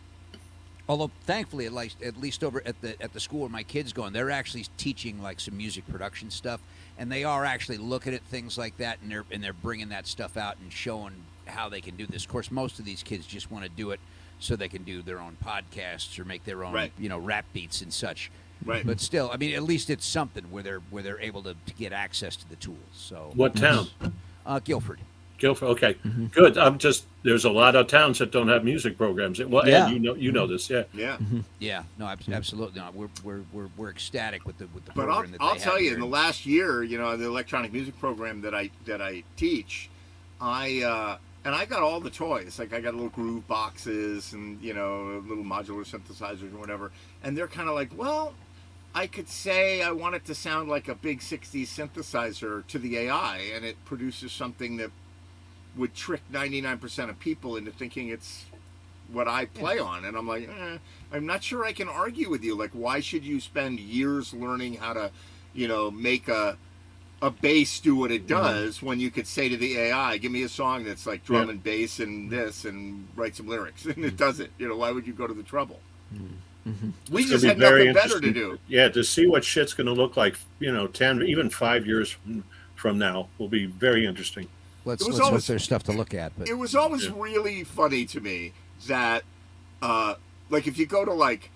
Although thankfully, at least over at the school where my kids going, they're actually teaching like some music production stuff, and they are actually looking at things like that, and they're bringing that stuff out and showing how they can do this. Of course, most of these kids just want to do it so they can do their own podcasts or make their own rap beats and such. Right. But still, I mean, at least it's something where they're able to get access to the tools. So What town? Guilford. Guilford. Okay, good. There's a lot of towns that don't have music programs. Well, Yeah. Ed, you know this, yeah. Yeah. Yeah, no, absolutely not. We're ecstatic with the But program that I'll they tell have you, here. in the last year, the electronic music program that I teach, I got all the toys. Like I got little groove boxes and little modular synthesizers or whatever. And they're kind of like, well, I could say I want it to sound like a big '60s synthesizer to the AI, and it produces something that would trick 99% of people into thinking it's what I play on. And I'm like, I'm not sure I can argue with you. Like, why should you spend years learning how to, make a bass do what it does when you could say to the AI, give me a song that's like drum and bass and this, and write some lyrics, and it does it. Why would you go to the trouble? We It's just gonna had be very nothing better to interesting. do. Yeah, to see what shit's going to look like, 10, even 5 years from now will be very interesting. Let's was hope always- there's stuff to look at. But It was always really funny to me that, like, if you go to like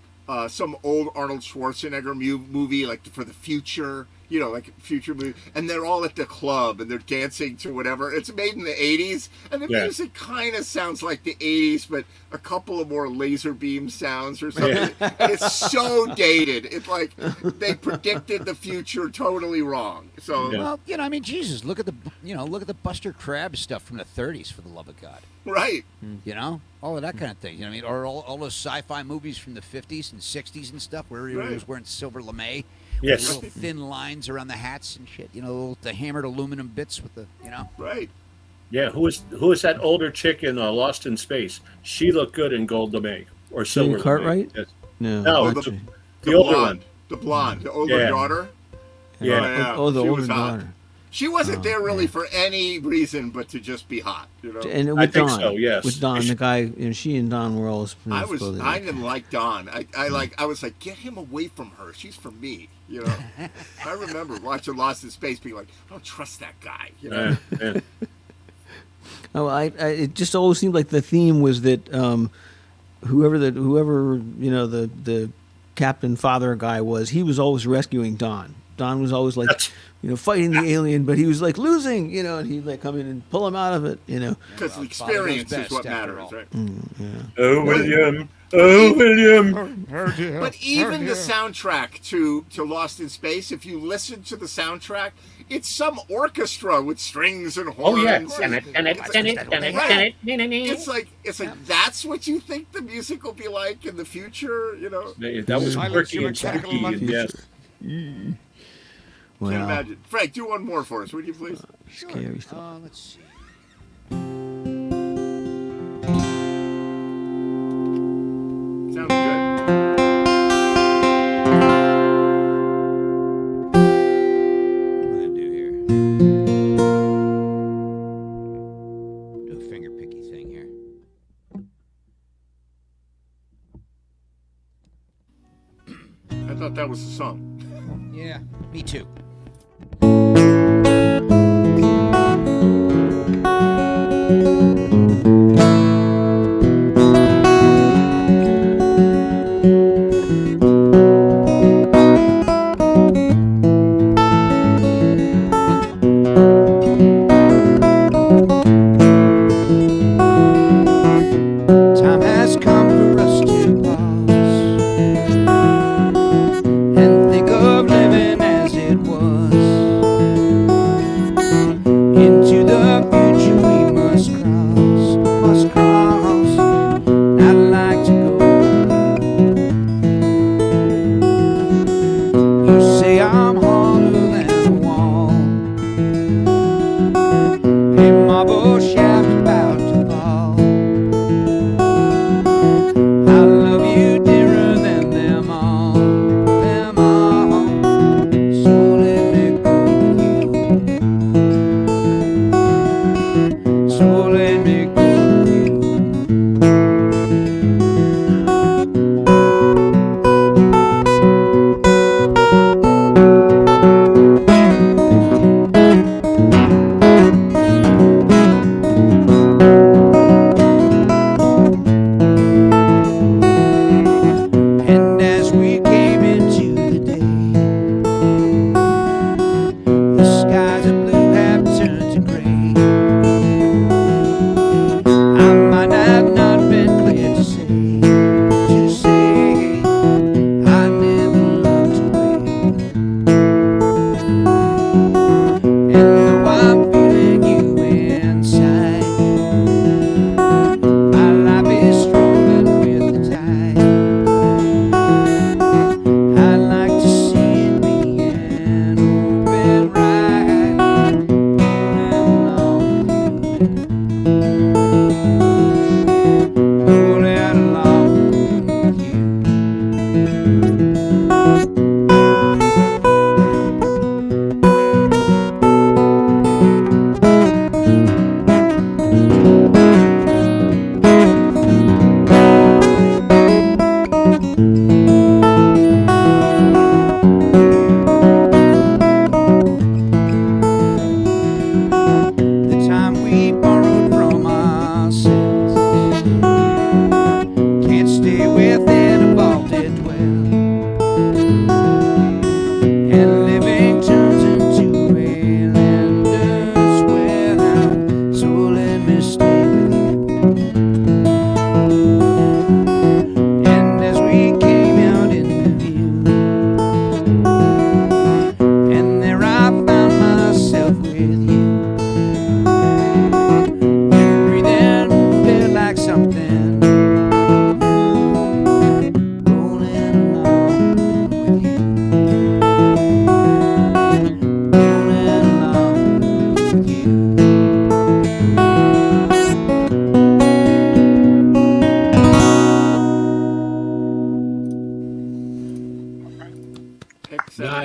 some old Arnold Schwarzenegger movie, like for the future, like future movie, and they're all at the club and they're dancing to whatever. It's made in the '80s, and the music kind of sounds like the '80s, but a couple of more laser beam sounds or something. And it's so dated. It's like they predicted the future totally wrong. So well, I mean, Jesus, look at the Buster Crabbe stuff from the '30s, for the love of God. right. All of that kind of thing. You know what I mean? Or all those sci-fi movies from the '50s and '60s and stuff, where he was wearing silver lame. Yes. With little thin lines around the hats and shit. The hammered aluminum bits with the. Right. Yeah, who is that older chick in Lost in Space? She looked good in gold lame or silver. Jane Cartwright? Yes. No. No, Oh, it's the the older blonde. one. The blonde. The older Yeah. daughter. Yeah. Oh, yeah. Oh, the She older was hot. daughter. She wasn't there really for any reason but to just be hot. And with I think Don, so, yes. with Don, the guy, she and Don were always. I didn't like Dawn. I was like, get him away from her. She's for me. I remember watching Lost in Space, being like, I don't trust that guy. Yeah. Oh, it just always seemed like the theme was that whoever the captain father guy was, he was always rescuing Don. Don was always like, fighting the alien, but he was like losing, and he'd like come in and pull him out of it, Because the experience is what matters, right? Oh, William. Oh, William. But even the soundtrack to Lost in Space, if you listen to the soundtrack, it's some orchestra with strings and horns. Oh, yeah. It's like that's what you think the music will be like in the future, That was quirky and spooky. And yes. Wow. Can't imagine. Frank, do one more for us, would you please? Scary stuff. Let's see. Sounds good. What am I gonna do here? Do a finger picky thing here. I thought that was the song. Yeah, me too. Time has come for us to pause and think of living as it was.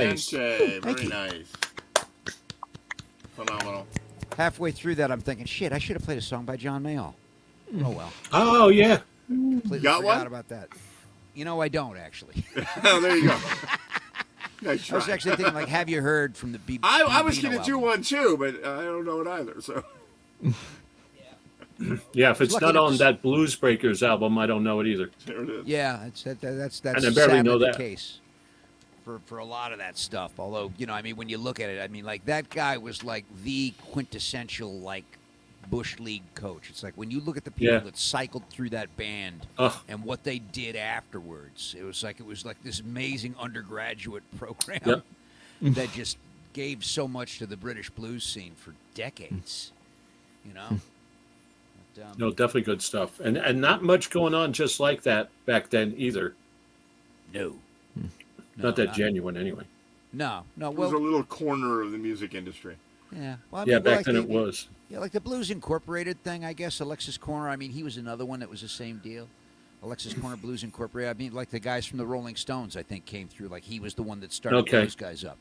Nice. Dante. Thank Very you. nice. Phenomenal. Halfway through that, I'm thinking, shit, I should have played a song by John Mayall. Oh well, Oh yeah. completely Got forgot one? about that. You know, I don't actually. Oh, there you go. Nice I was try. actually thinking, like, have you heard from the B? I was Bino going to do album? one too, but I don't know it either. So Yeah, if it's Lucky not enough on to- that Blues Breakers album, I don't know it either. there it is. Yeah, that's And I barely sadly know the that. case for a lot of that stuff. Although, you know, I mean, when you look at it, I mean, like, that guy was like the quintessential like Bush League coach. It's like when you look at the people Yeah. that cycled through that band Ugh. and what they did afterwards, it was like this amazing undergraduate program Yep. that just gave so much to the British blues scene for decades. You know. But, No, definitely good stuff, and not much going on just like that back then either. No. Not that genuine, anyway. No. It was a Well, little corner of the music industry. yeah. Well, I Yeah, mean, back like then the- it was. Yeah, like the Blues Incorporated thing, I guess. Alexis Corner. I mean, he was another one that was the same deal. Alexis Corner Blues Incorporated. I mean, like the guys from the Rolling Stones, I think, came through. Like he was the one that started Okay. those guys up.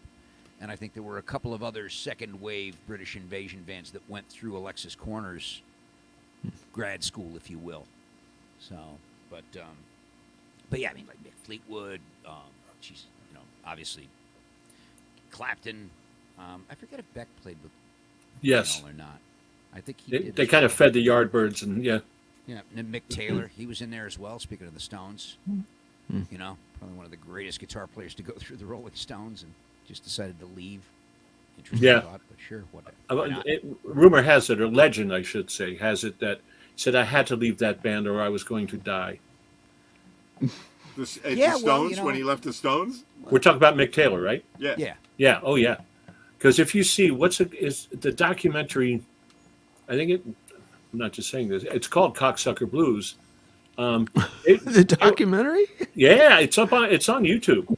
And I think there were a couple of other second wave British invasion bands that went through Alexis Corner's grad school, if you will. So, but yeah, I mean, like Mick Fleetwood. She's, you know, obviously Clapton. I forget if Beck played with Yes, or not. I think he they, did. they as kind of well. fed the Yardbirds, and yeah, Yeah, and Mick Taylor, he was in there as well. Speaking of the Stones, you know, probably one of the greatest guitar players to go through the Rolling Stones, and just decided to leave. Interesting Yeah. thought, but sure, why not? rumor has it, or legend, I should say, has it that said I had to leave that band or I was going to die. The Yeah, Stones, well, you know- when he left the Stones? We're talking about Mick Taylor, right? Yeah. Yeah, Yeah. Oh, yeah. Because if you see is the documentary, I think I'm not just saying this. It's called Cocksucker Blues. The documentary? Yeah, it's on YouTube.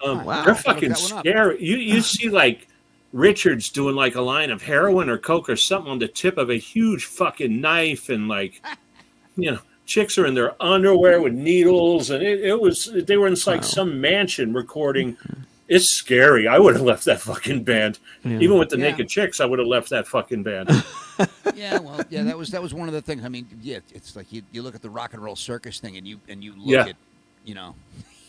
Wow. They're Look fucking that one up. scary. You see like Richards doing like a line of heroin or coke or something on the tip of a huge fucking knife, and like, you know, chicks are in their underwear with needles, and they were in like some mansion recording. It's scary. I would have left that fucking band, even with the Yeah. naked chicks. I would have left that fucking band. yeah. Well, yeah, that was one of the things. I mean, yeah, it's like you look at the rock and roll circus thing, and you look Yeah. at, you know,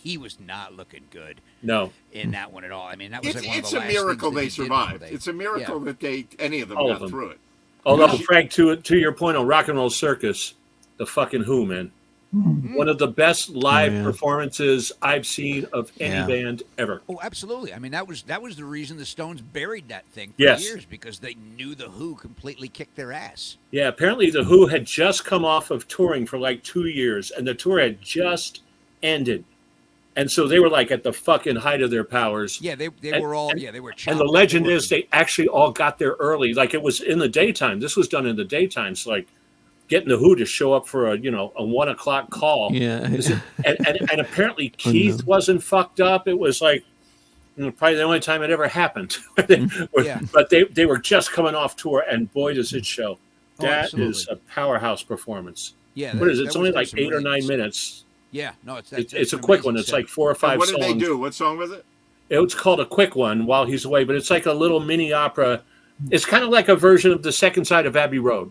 he was not looking good No, in that one at all. I mean, that was like one of It's the a last miracle things that they he did survived. before they- It's a miracle that any of them All got of them. through it. although Yeah. Frank, to your point on Rock and Roll Circus, the fucking Who, man, one of the best live yeah. performances I've seen of any Yeah. band ever. Oh, absolutely. I mean, that was the reason the Stones buried that thing for Yes. years, because they knew the Who completely kicked their ass. Yeah, apparently the Who had just come off of touring for like 2 years, and the tour had just ended. And so they were like at the fucking height of their powers. Yeah, they And- were all and- they were. And chopped the up legend working. is they actually all got there early. Like it was in the daytime. This was done in the daytime. So like getting the Who to show up for a 1:00 call. Yeah. And apparently Keith wasn't fucked up. It was like probably the only time it ever happened. Yeah. But they were just coming off tour, and boy, does it show. Oh, That absolutely. is a powerhouse performance. Yeah, What is it? that It's only was like some 8 or really 9 good- minutes. Yeah, no, it's It's a an quick amazing one. It's set. like 4 or And 5 what did songs. they do? What song was it? It's called a quick one while he's away, but it's like a little mini opera. It's kind of like a version of the second side of Abbey Road.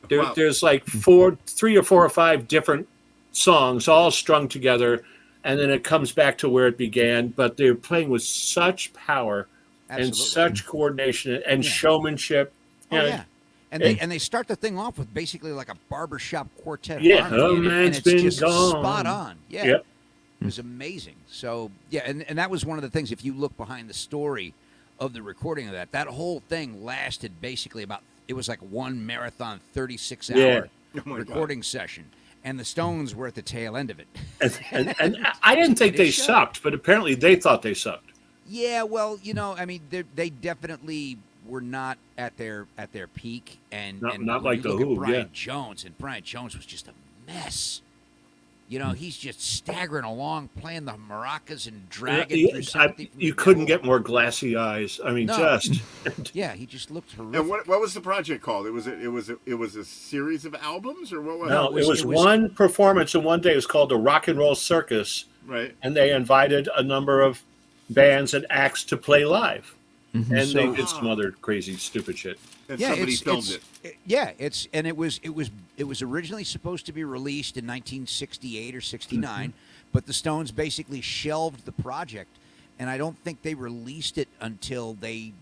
Wow. There's like 3 or 4 or 5 different songs all strung together, and then it comes back to where it began. But they're playing with such power and Absolutely. such coordination and Yeah. showmanship. Oh, You know, yeah. And they start the thing off with basically like a barbershop quartet. Yeah, harmony, oh, and man's it's been just gone. spot on. Yeah, Yep. it was amazing. So yeah, and that was one of the things. If you look behind the story of the recording of that whole thing lasted basically about. It was like one marathon, 36-hour Yeah. Oh my God. recording session, and the Stones were at the tail end of it. And I didn't think It they showed. sucked, but apparently they thought they sucked. Yeah, well, I mean, they definitely were not at their peak, and Not when like you the look Who, at Brian yeah. Jones, and Brian Jones was just a mess. He's just staggering along, playing the maracas and dragging through sympathy from the You couldn't Devil. get more glassy eyes. I mean, No. just Yeah, he just looked horrific. And what was the project called? It was a series of albums, or what was no. it? It was it was- one performance in one day. It was called the Rock and Roll Circus, Right. and they invited a number of bands and acts to play live, and they So- did some other crazy, stupid shit. And Yeah, somebody filmed it. It was originally supposed to be released in 1968 or 69, but the Stones basically shelved the project, and I don't think they released it until they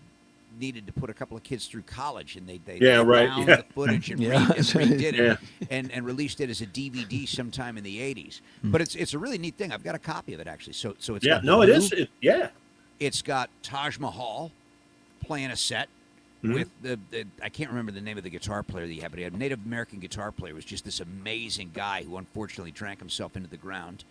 needed to put a couple of kids through college, and they found the footage and redid it and released it as a DVD sometime in the 80s. But it's a really neat thing. I've got a copy of it actually. So it's got it is. It's got Taj Mahal playing a set with the I can't remember the name of the guitar player that he had, but he had a Native American guitar player who was just this amazing guy who unfortunately drank himself into the ground.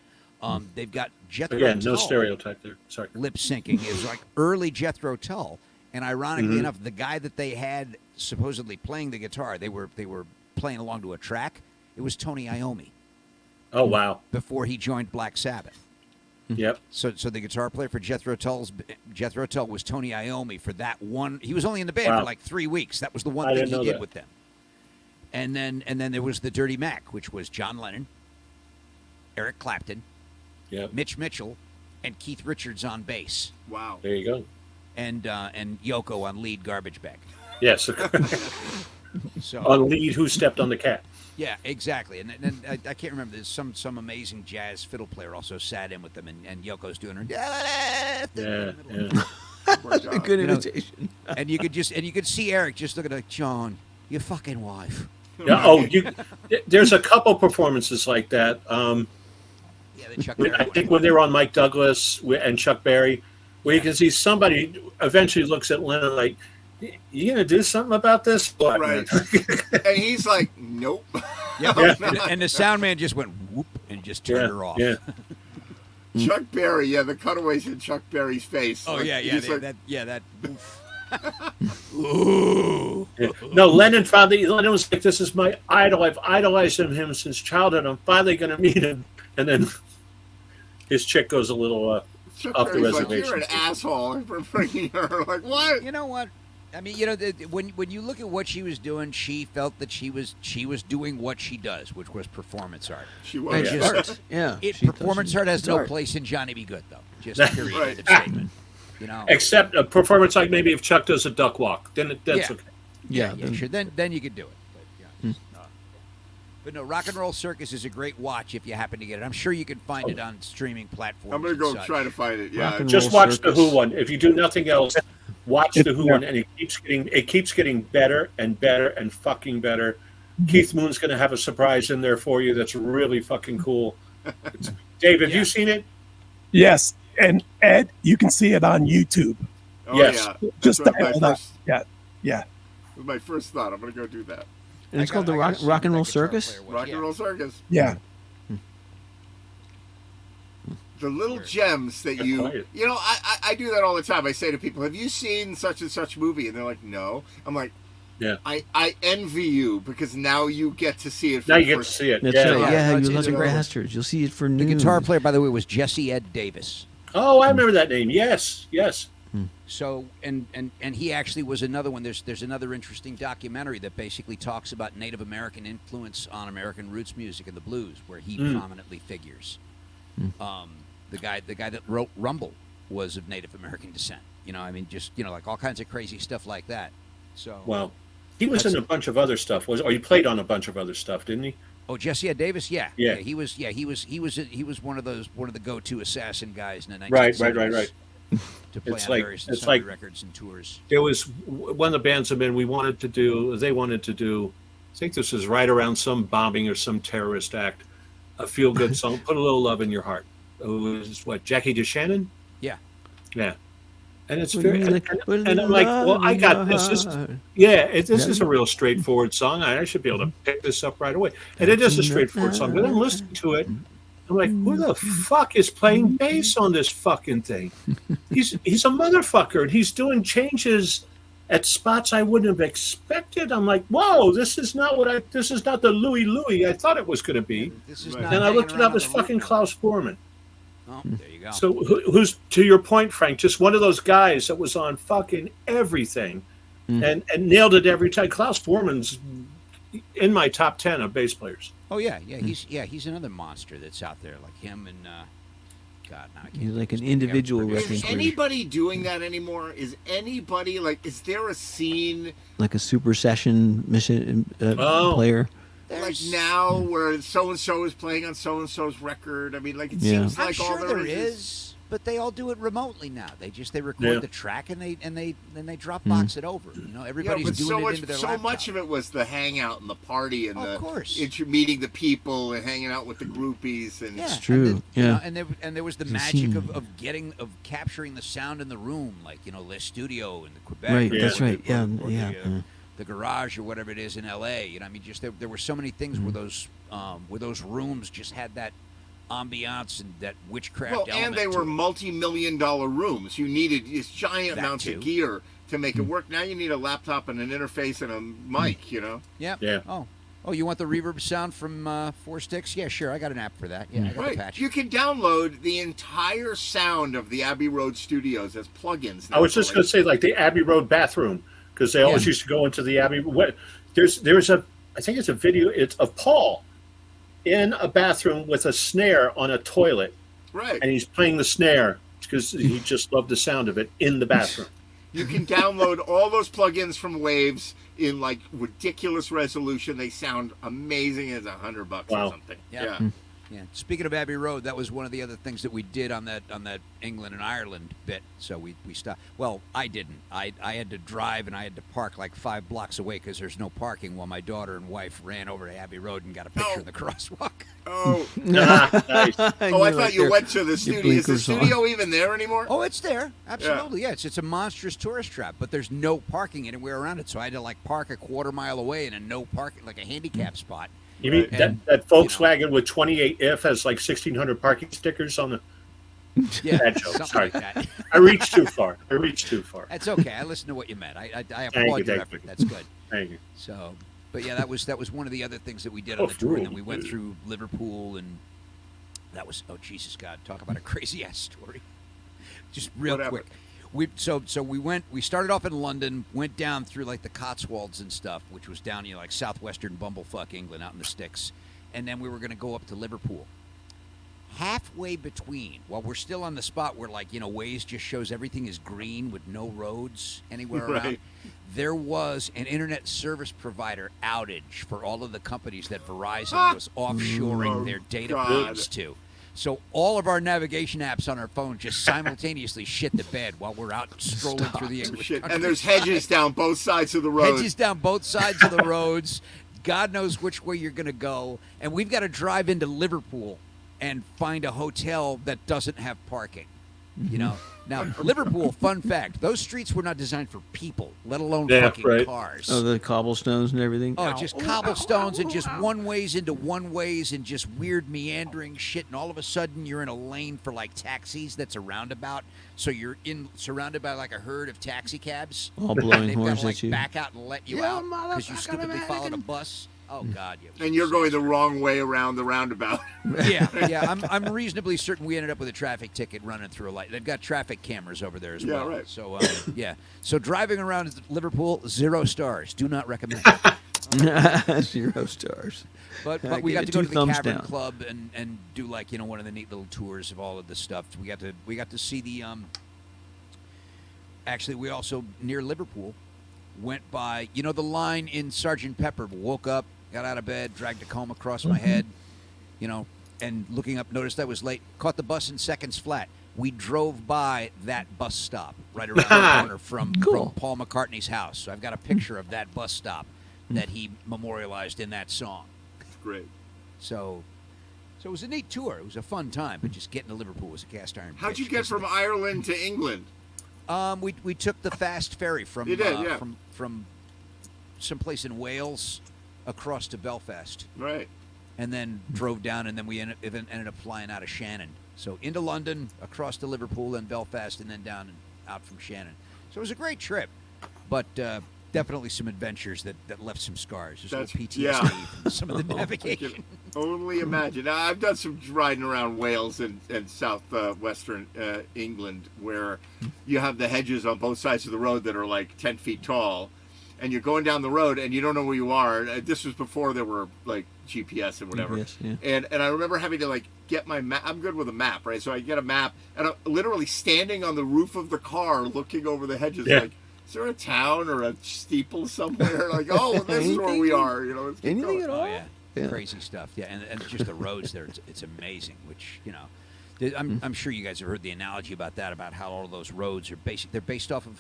They've got Jethro Again, Tull no stereotype there. Sorry. lip syncing. It was like early Jethro Tull, and ironically enough, the guy that they had supposedly playing the guitar, they were playing along to a track. It was Tony Iommi Oh wow. before he joined Black Sabbath. Yep. So the guitar player for Jethro Tull was Tony Iommi for that one. He was only in the band for like 3 weeks. That was the one I thing didn't he know did that. with them. And then there was the Dirty Mac, which was John Lennon, Eric Clapton, Yep. Mitch Mitchell, and Keith Richards on bass, Wow. There you go. and Yoko on lead garbage bag. Yes. So On lead, who stepped on the cat? yeah, exactly. And then I can't remember. There's some amazing jazz fiddle player also sat in with them, and Yoko's doing her. Yeah. Poor John. Good imitation. And you could see Eric just looking like, John, your fucking wife. Yeah. There's a couple performances like that. Yeah, the Chuck Berry I one. think when they were on Mike Douglas and Chuck Berry, where you can see somebody eventually looks at Lennon like, "You gonna do something about this?" What, Right. man? And he's like, nope. Yeah, Yeah. and the sound man just went whoop and just turned her off. Yeah. Chuck Berry, the cutaways in Chuck Berry's face. Oh Like, yeah, he's like, that. Oof. Yeah. No, Lennon was like, "This is my idol. I've idolized him since childhood. I'm finally going to meet him." And then his chick goes a little Chuck off the Berry's like, reservation. you're an asshole for bringing her. Like, what? You know what? I mean, when you look at what she was doing, she felt that she was doing what she does, which was performance art. She And was. she's art. Yeah. she Performance does art has no art. place in Johnny Be Good, though. Just period. Right. End of statement. You know. Except a performance like maybe if Chuck does a duck walk, then that's Yeah. okay. Yeah. Yeah, sure. Then you could do it. But, yeah. But no, Rock and Roll Circus is a great watch if you happen to get it. I'm sure you can find it on streaming platforms. I'm going to and go such. try to find it. Rock Yeah. and Just Roll watch Circus. the Who one. If you do nothing else, watch the Who one, and it keeps getting better and better and fucking better. Keith Moon's going to have a surprise in there for you that's really fucking cool. Dave, have you seen it? Yes, and Ed, you can see it on YouTube. Oh, Yes. yeah. Just That's dial it up. Yeah. That was my first thought. I'm going to go do that. And it's I called got- the I gotta Rock, see Rock and what Roll that guitar Circus. player was. Rock Yeah. and Roll Circus. Yeah. The little gems that you know, I do that all the time. I say to people, have you seen such and such movie? And they're like, no. I'm like, Yeah. I envy you because now you get to see it. For Now the you get to first- see it. That's Yeah. right. Yeah, no, it's- you love the it's- bastards. You'll see it for The noon. guitar player, by the way, was Jesse Ed Davis. Oh, I remember that name. Yes. So and he actually was another one. There's another interesting documentary that basically talks about Native American influence on American roots music and the blues, where he prominently figures. The guy that wrote Rumble was of Native American descent. You know, I mean, just like all kinds of crazy stuff like that. So Wow. He was in a bunch of other stuff, or he played on a bunch of other stuff, didn't he? Oh, Jesse Ed Davis, yeah. Yeah. He was one of the go-to assassin guys in the 1970s. Right. To play It's on like- various it's sundry like- records and tours. There was one of the bands I'm in. They wanted to do. I think this was right around some bombing or some terrorist act. A feel-good song. Put a little love in your heart. It was what, Jackie DeShannon? Yeah. Yeah. And it's Put very. a And little I'm like, well, love I in got your this. heart. This is a real straightforward song. I should be able to pick this up right away. And it is a straightforward song. But I'm listening to it. I'm like, who the fuck is playing bass on this fucking thing? He's a motherfucker, and he's doing changes at spots I wouldn't have expected. I'm like, whoa, this is not the Louie I thought it was going to be. This is Right. not And I hanging looked it around up as on the fucking roof. Klaus Bormann. Oh, there you go. So who's, to your point, Frank, just one of those guys that was on fucking everything and nailed it every time. Klaus Bormann's in my top 10 of bass players. Oh yeah, he's another monster that's out there like him and God, now I can't. He's like an individual Is wrestling Is career. anybody doing that anymore? Is anybody like? Is there a scene Like a super session mission Oh. player. like now where so and so is playing on so and so's record? I mean, like it Yeah. seems I'm like all sure there there is. is, but they all do it remotely now. They record Yeah. the track and they drop box it over. You know, everybody's but doing so it much, into their so laptop. much of it was the hangout and the party and Of the course. meeting the people and hanging out with the groupies and Yeah, true, And then, yeah. and there was the It's a magic scene. of capturing the sound in the room, like Le Studio in the Quebec. Right, or that's the- right. Yeah, or yeah. the garage or whatever it is in L.A. You know, I mean, just there were so many things Mm-hmm. where those rooms just had that ambiance and that witchcraft well, element and they to were it. multi-million-dollar rooms. You needed these giant That amounts too. of gear to make Mm-hmm. it work. Now you need a laptop and an interface and a mic. You know, Yeah. Yeah. Oh, you want the reverb sound from Four Sticks? Yeah, sure. I got an app for that. Yeah, I got the right? patch. You can download the entire sound of the Abbey Road Studios as plugins. I was just going to say, like the Abbey Road bathroom, because they always Yeah. used to go into the Abbey. There's a, I think it's a video. It's of Paul in a bathroom with a snare on a toilet, right. and he's playing the snare because he just loved the sound of it in the bathroom. You can download all those plugins from Waves in like ridiculous resolution. They sound amazing as $100 Wow. or something. Yeah. Yeah. Speaking of Abbey Road, that was one of the other things that we did on that England and Ireland bit. So we stopped. Well, I didn't. I had to drive and I had to park like 5 blocks away because there's no parking. While my daughter and wife ran over to Abbey Road and got a picture in the crosswalk. Oh, Nice. oh! I thought you went to the studio. Is the blinkers on. studio even there anymore? Oh, it's there. Absolutely. Yeah. It's a monstrous tourist trap, but there's no parking anywhere around it. So I had to like park a quarter mile away in a no parking, like a handicap spot. You mean And, that Volkswagen with 28 if has like 1,600 parking stickers on the? Yeah. Bad joke. Something Sorry. like that. I reached too far. That's okay. I listened to what you meant. I Thank applaud you, your thank effort. you. That's good. Thank you. So, but yeah, that was one of the other things that we did on the tour. And then we went through Liverpool, and that was Jesus God, talk about a crazy ass story. Just real Whatever. quick. We started off in London, went down through like the Cotswolds and stuff, which was down like southwestern bumblefuck England, out in the sticks, and then we were going to go up to Liverpool. Halfway between, while we're still on the spot where Waze just shows everything is green with no roads anywhere around, Right. there was an internet service provider outage for all of the companies that Verizon was offshoring Oh, their data God. plans to. So all of our navigation apps on our phone just simultaneously shit the bed while we're out strolling through the English Shit. country. And there's hedges down both sides of the road. hedges down both sides of the roads. God knows which way you're going to go. And we've got to drive into Liverpool and find a hotel that doesn't have parking. You know? Now, Liverpool, fun fact, those streets were not designed for people, let alone Yeah, fucking right. cars. Oh, the cobblestones and everything. Oh, just cobblestones and just one ways into one ways and just weird meandering shit. And all of a sudden, you're in a lane for like taxis that's a roundabout. So you're surrounded by like a herd of taxi cabs. All blowing They've horns got to like at you. back out and let you out because you stupidly followed a bus. Oh God! Yeah, and you're going the wrong way around the roundabout. yeah. I'm reasonably certain we ended up with a traffic ticket running through a light. They've got traffic cameras over there as Yeah, well. right. So yeah. So driving around Liverpool, 0 stars. Do not recommend. 0 stars. But I we gave got it to go 2 to the thumbs Cavern down. Club and do like one of the neat little tours of all of the stuff. We got to see the Actually, we also near Liverpool went by the line in Sergeant Pepper. Woke up, got out of bed, dragged a comb across my head, and looking up, noticed I was late. Caught the bus in seconds flat. We drove by that bus stop right around the corner from Paul McCartney's house. So I've got a picture of that bus stop that he memorialized in that song. Great. So it was a neat tour. It was a fun time, but just getting to Liverpool was a cast iron. How'd bitch, you get wasn't from Ireland to England? it? We took the fast ferry from You did, yeah. from someplace in Wales across to Belfast, Right. and then drove down, and then we ended up flying out of Shannon. So into London, across to Liverpool, and Belfast, and then down and out from Shannon. So it was a great trip, but definitely some adventures that left some scars. There's a little PTSD from some of the I navigation. can only imagine. Now, I've done some riding around Wales and southwestern England where you have the hedges on both sides of the road that are like 10 feet tall. and you're going down the road and you don't know where you are. This was before there were like GPS and whatever. Yes, yeah. And I remember having to like get my map. I'm good with a map, right? So I get a map, and I'm literally standing on the roof of the car looking over the hedges, Yeah. like, is there a town or a steeple somewhere? Like, oh, this is where we are. You know, let's keep Anything going. at all? Oh yeah. Yeah. Crazy stuff. Yeah, and just the roads there, it's amazing. Which I'm sure you guys have heard the analogy about that, about how all those roads are they're based off of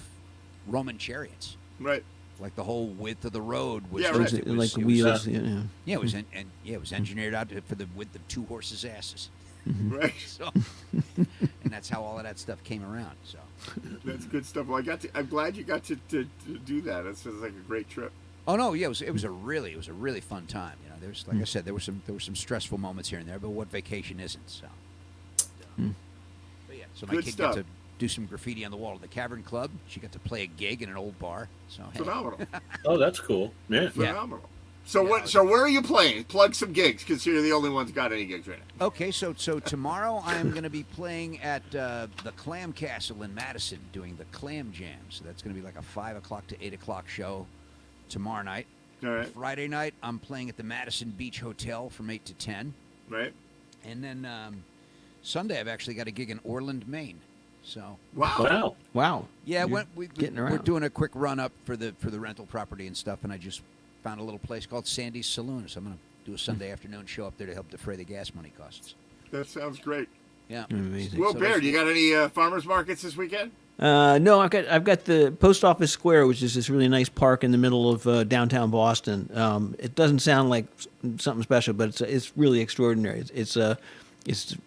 Roman chariots. Right. Like the whole width of the road was Yeah, It right. was, like the wheels. Yeah. Yeah, it was engineered out for the width of 2 horses' asses. Right. So, and that's how all of that stuff came around. So, That's good stuff. Well, I'm glad you got to do that. It sounds like a great trip. oh no, yeah, it was a really fun time. You know, there's like I said, there were some stressful moments here and there, but what vacation isn't? So, but yeah, so my Good kid stuff. got to do some graffiti on the wall of the Cavern Club. She got to play a gig in an old bar. So hey. Phenomenal. Oh, that's cool. Yeah. Phenomenal. So Yeah, what? So where are you playing? Plug some gigs, because you're the only one's got any gigs right now. Okay, so tomorrow I'm going to be playing at the Clam Castle in Madison, doing the Clam Jam. So that's going to be like a 5 o'clock to 8 o'clock show tomorrow night. All right. Friday night I'm playing at the Madison Beach Hotel from 8 to 10, Right. and then Sunday I've actually got a gig in Orland, Maine. So Wow. Wow. Wow. yeah, You're we're getting we're around. doing a quick run up for the rental property and stuff, and I just found a little place called Sandy's Saloon, so I'm going to do a Sunday afternoon show up there to help defray the gas money costs. That sounds great. Yeah. Amazing. Will So Bear, those- do you got any farmers markets this weekend? No, I've got the Post Office Square, which is this really nice park in the middle of downtown Boston. It doesn't sound like something special, but it's really extraordinary. It's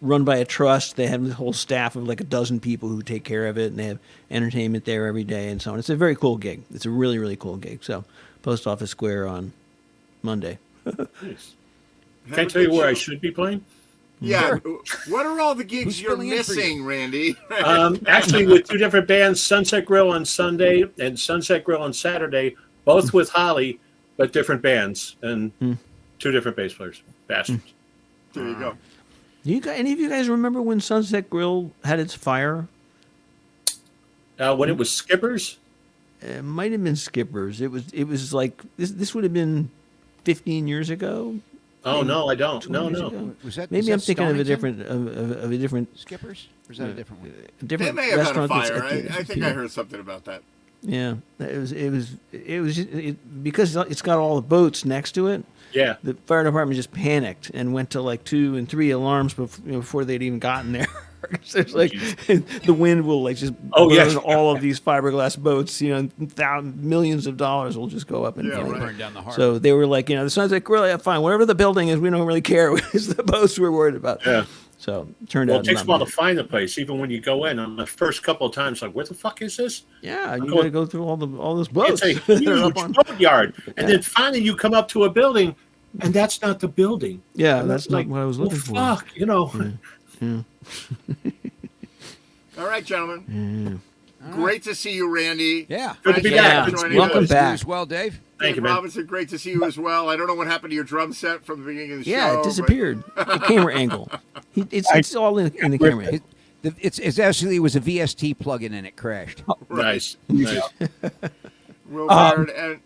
run by a trust. They have this whole staff of like a dozen people who take care of it, and they have entertainment there every day and so on. It's a very cool gig. It's a really, really cool gig. So, Post Office Square on Monday. Nice. Can I tell you where I should be playing? Yeah. What are all the gigs Who's you're filling in for you? missing, Randy? Actually, with 2 different bands, Sunset Grill on Sunday and Sunset Grill on Saturday, both with Holly, but different bands and 2 different bass players. Bastards. There you go. Any of you guys remember when Sunset Grill had its fire? When it was Skippers, It might have been Skipper's. It was like this would have been 15 years ago. oh no, I don't. No, 20 years no. ago. Was that Maybe is I'm that thinking of a Stonington? different of a different Skippers, or is that a different one? They may have had a fire. I think I heard something about that. Yeah, because it's got all the boats next to it. Yeah. The fire department just panicked and went to like 2 and 3 alarms before they'd even gotten there. There's like the wind will like just Oh, burn yeah. all of these fiberglass boats. Millions of dollars will just go up in Yeah, flames. right. Burned down the harbor. So they were like, the Sunset Grill, yeah, fine, whatever the building is, we don't really care. It's the boats we're worried about. Yeah. So it turned Well, out it takes not a while to bad. find the place, even when you go in. On the first couple of times, like, what the fuck is this? Yeah, you going- got to go through all those boats. It's a that are up huge on- boatyard. And then finally you come up to a building, and that's not the building. Yeah, And that's not what I was looking for. Fuck, All right, gentlemen. Great to see you, Randy. Yeah. Good to be Thank you back. for joining Welcome us. back. You as well, Dave. Thank Dave you, man. Robinson, great to see you as well. I don't know what happened to your drum set from the beginning of the show. Yeah, it but- disappeared. The camera angle. It's all in the camera angle. It's actually it was a VST plug-in and it crashed. Nice. Nice. Will Baird, and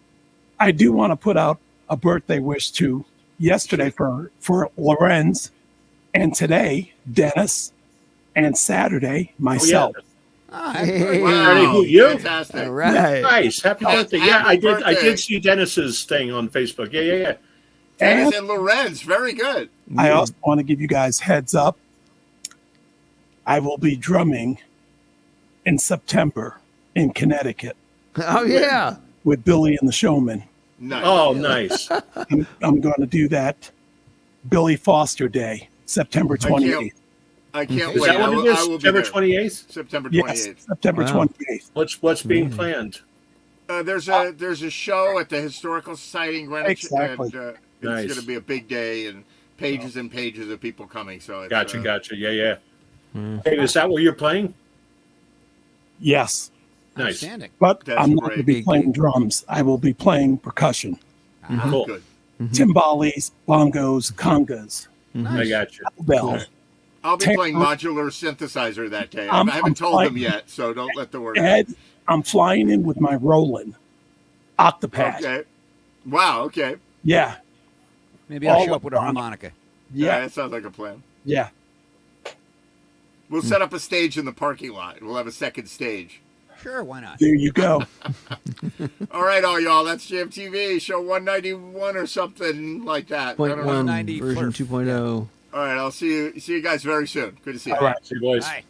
I do want to put out a birthday wish to yesterday for Lorenz, and today Dennis, and Saturday myself. Hey. wow, Who, you? fantastic. All right. Nice. Happy birthday. Happy Yeah, I birthday. did see Dennis's thing on Facebook. Yeah. Dennis and Lorenz, very good. I also want to give you guys heads up. I will be drumming in September in Connecticut Oh yeah. with Billy and the Showman. Nice. Oh, nice. I'm going to do that Billy Foster Day, September can't 28th. I can't Is wait. that what it is? I will be September there. 28th? September 28th. Yes, September Wow. 28th. What's being planned? There's a show at the Historical Society in Greenwich, Exactly. and it's Nice. going to be a big day and pages and pages of people coming. So it's, Gotcha. Yeah. Hey, is that where you're playing? Yes, Nice. Outstanding. but That's I'm not going to be great. playing drums. I will be playing percussion, Cool. Good. timbales, bongos, congas, I got you. bell. I'll be Take- playing modular synthesizer that day. I'm I haven't told like- them yet, so don't let the word. Ed, I'm flying in with my Roland. Octopad. Okay. Wow. Okay. Yeah. Maybe I'll All show up with a electronic. harmonica. Yeah. That sounds like a plan. Yeah. We'll set up a stage in the parking lot. We'll have a second stage. Sure, why not? There you go. All right, all y'all. That's GMTV show 191 or something like that. I Point don't know. 1 90 version flurf. 2.0. All right, I'll see you guys very soon. Good to see you. All right. See you boys. Bye.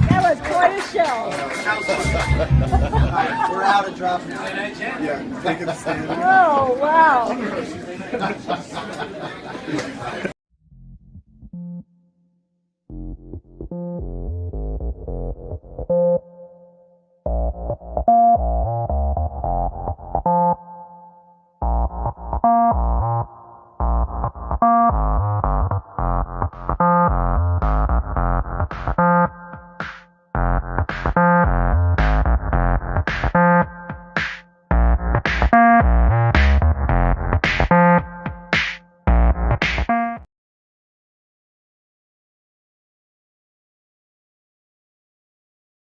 That was quite a show. We're out of drop now. Oh, wow.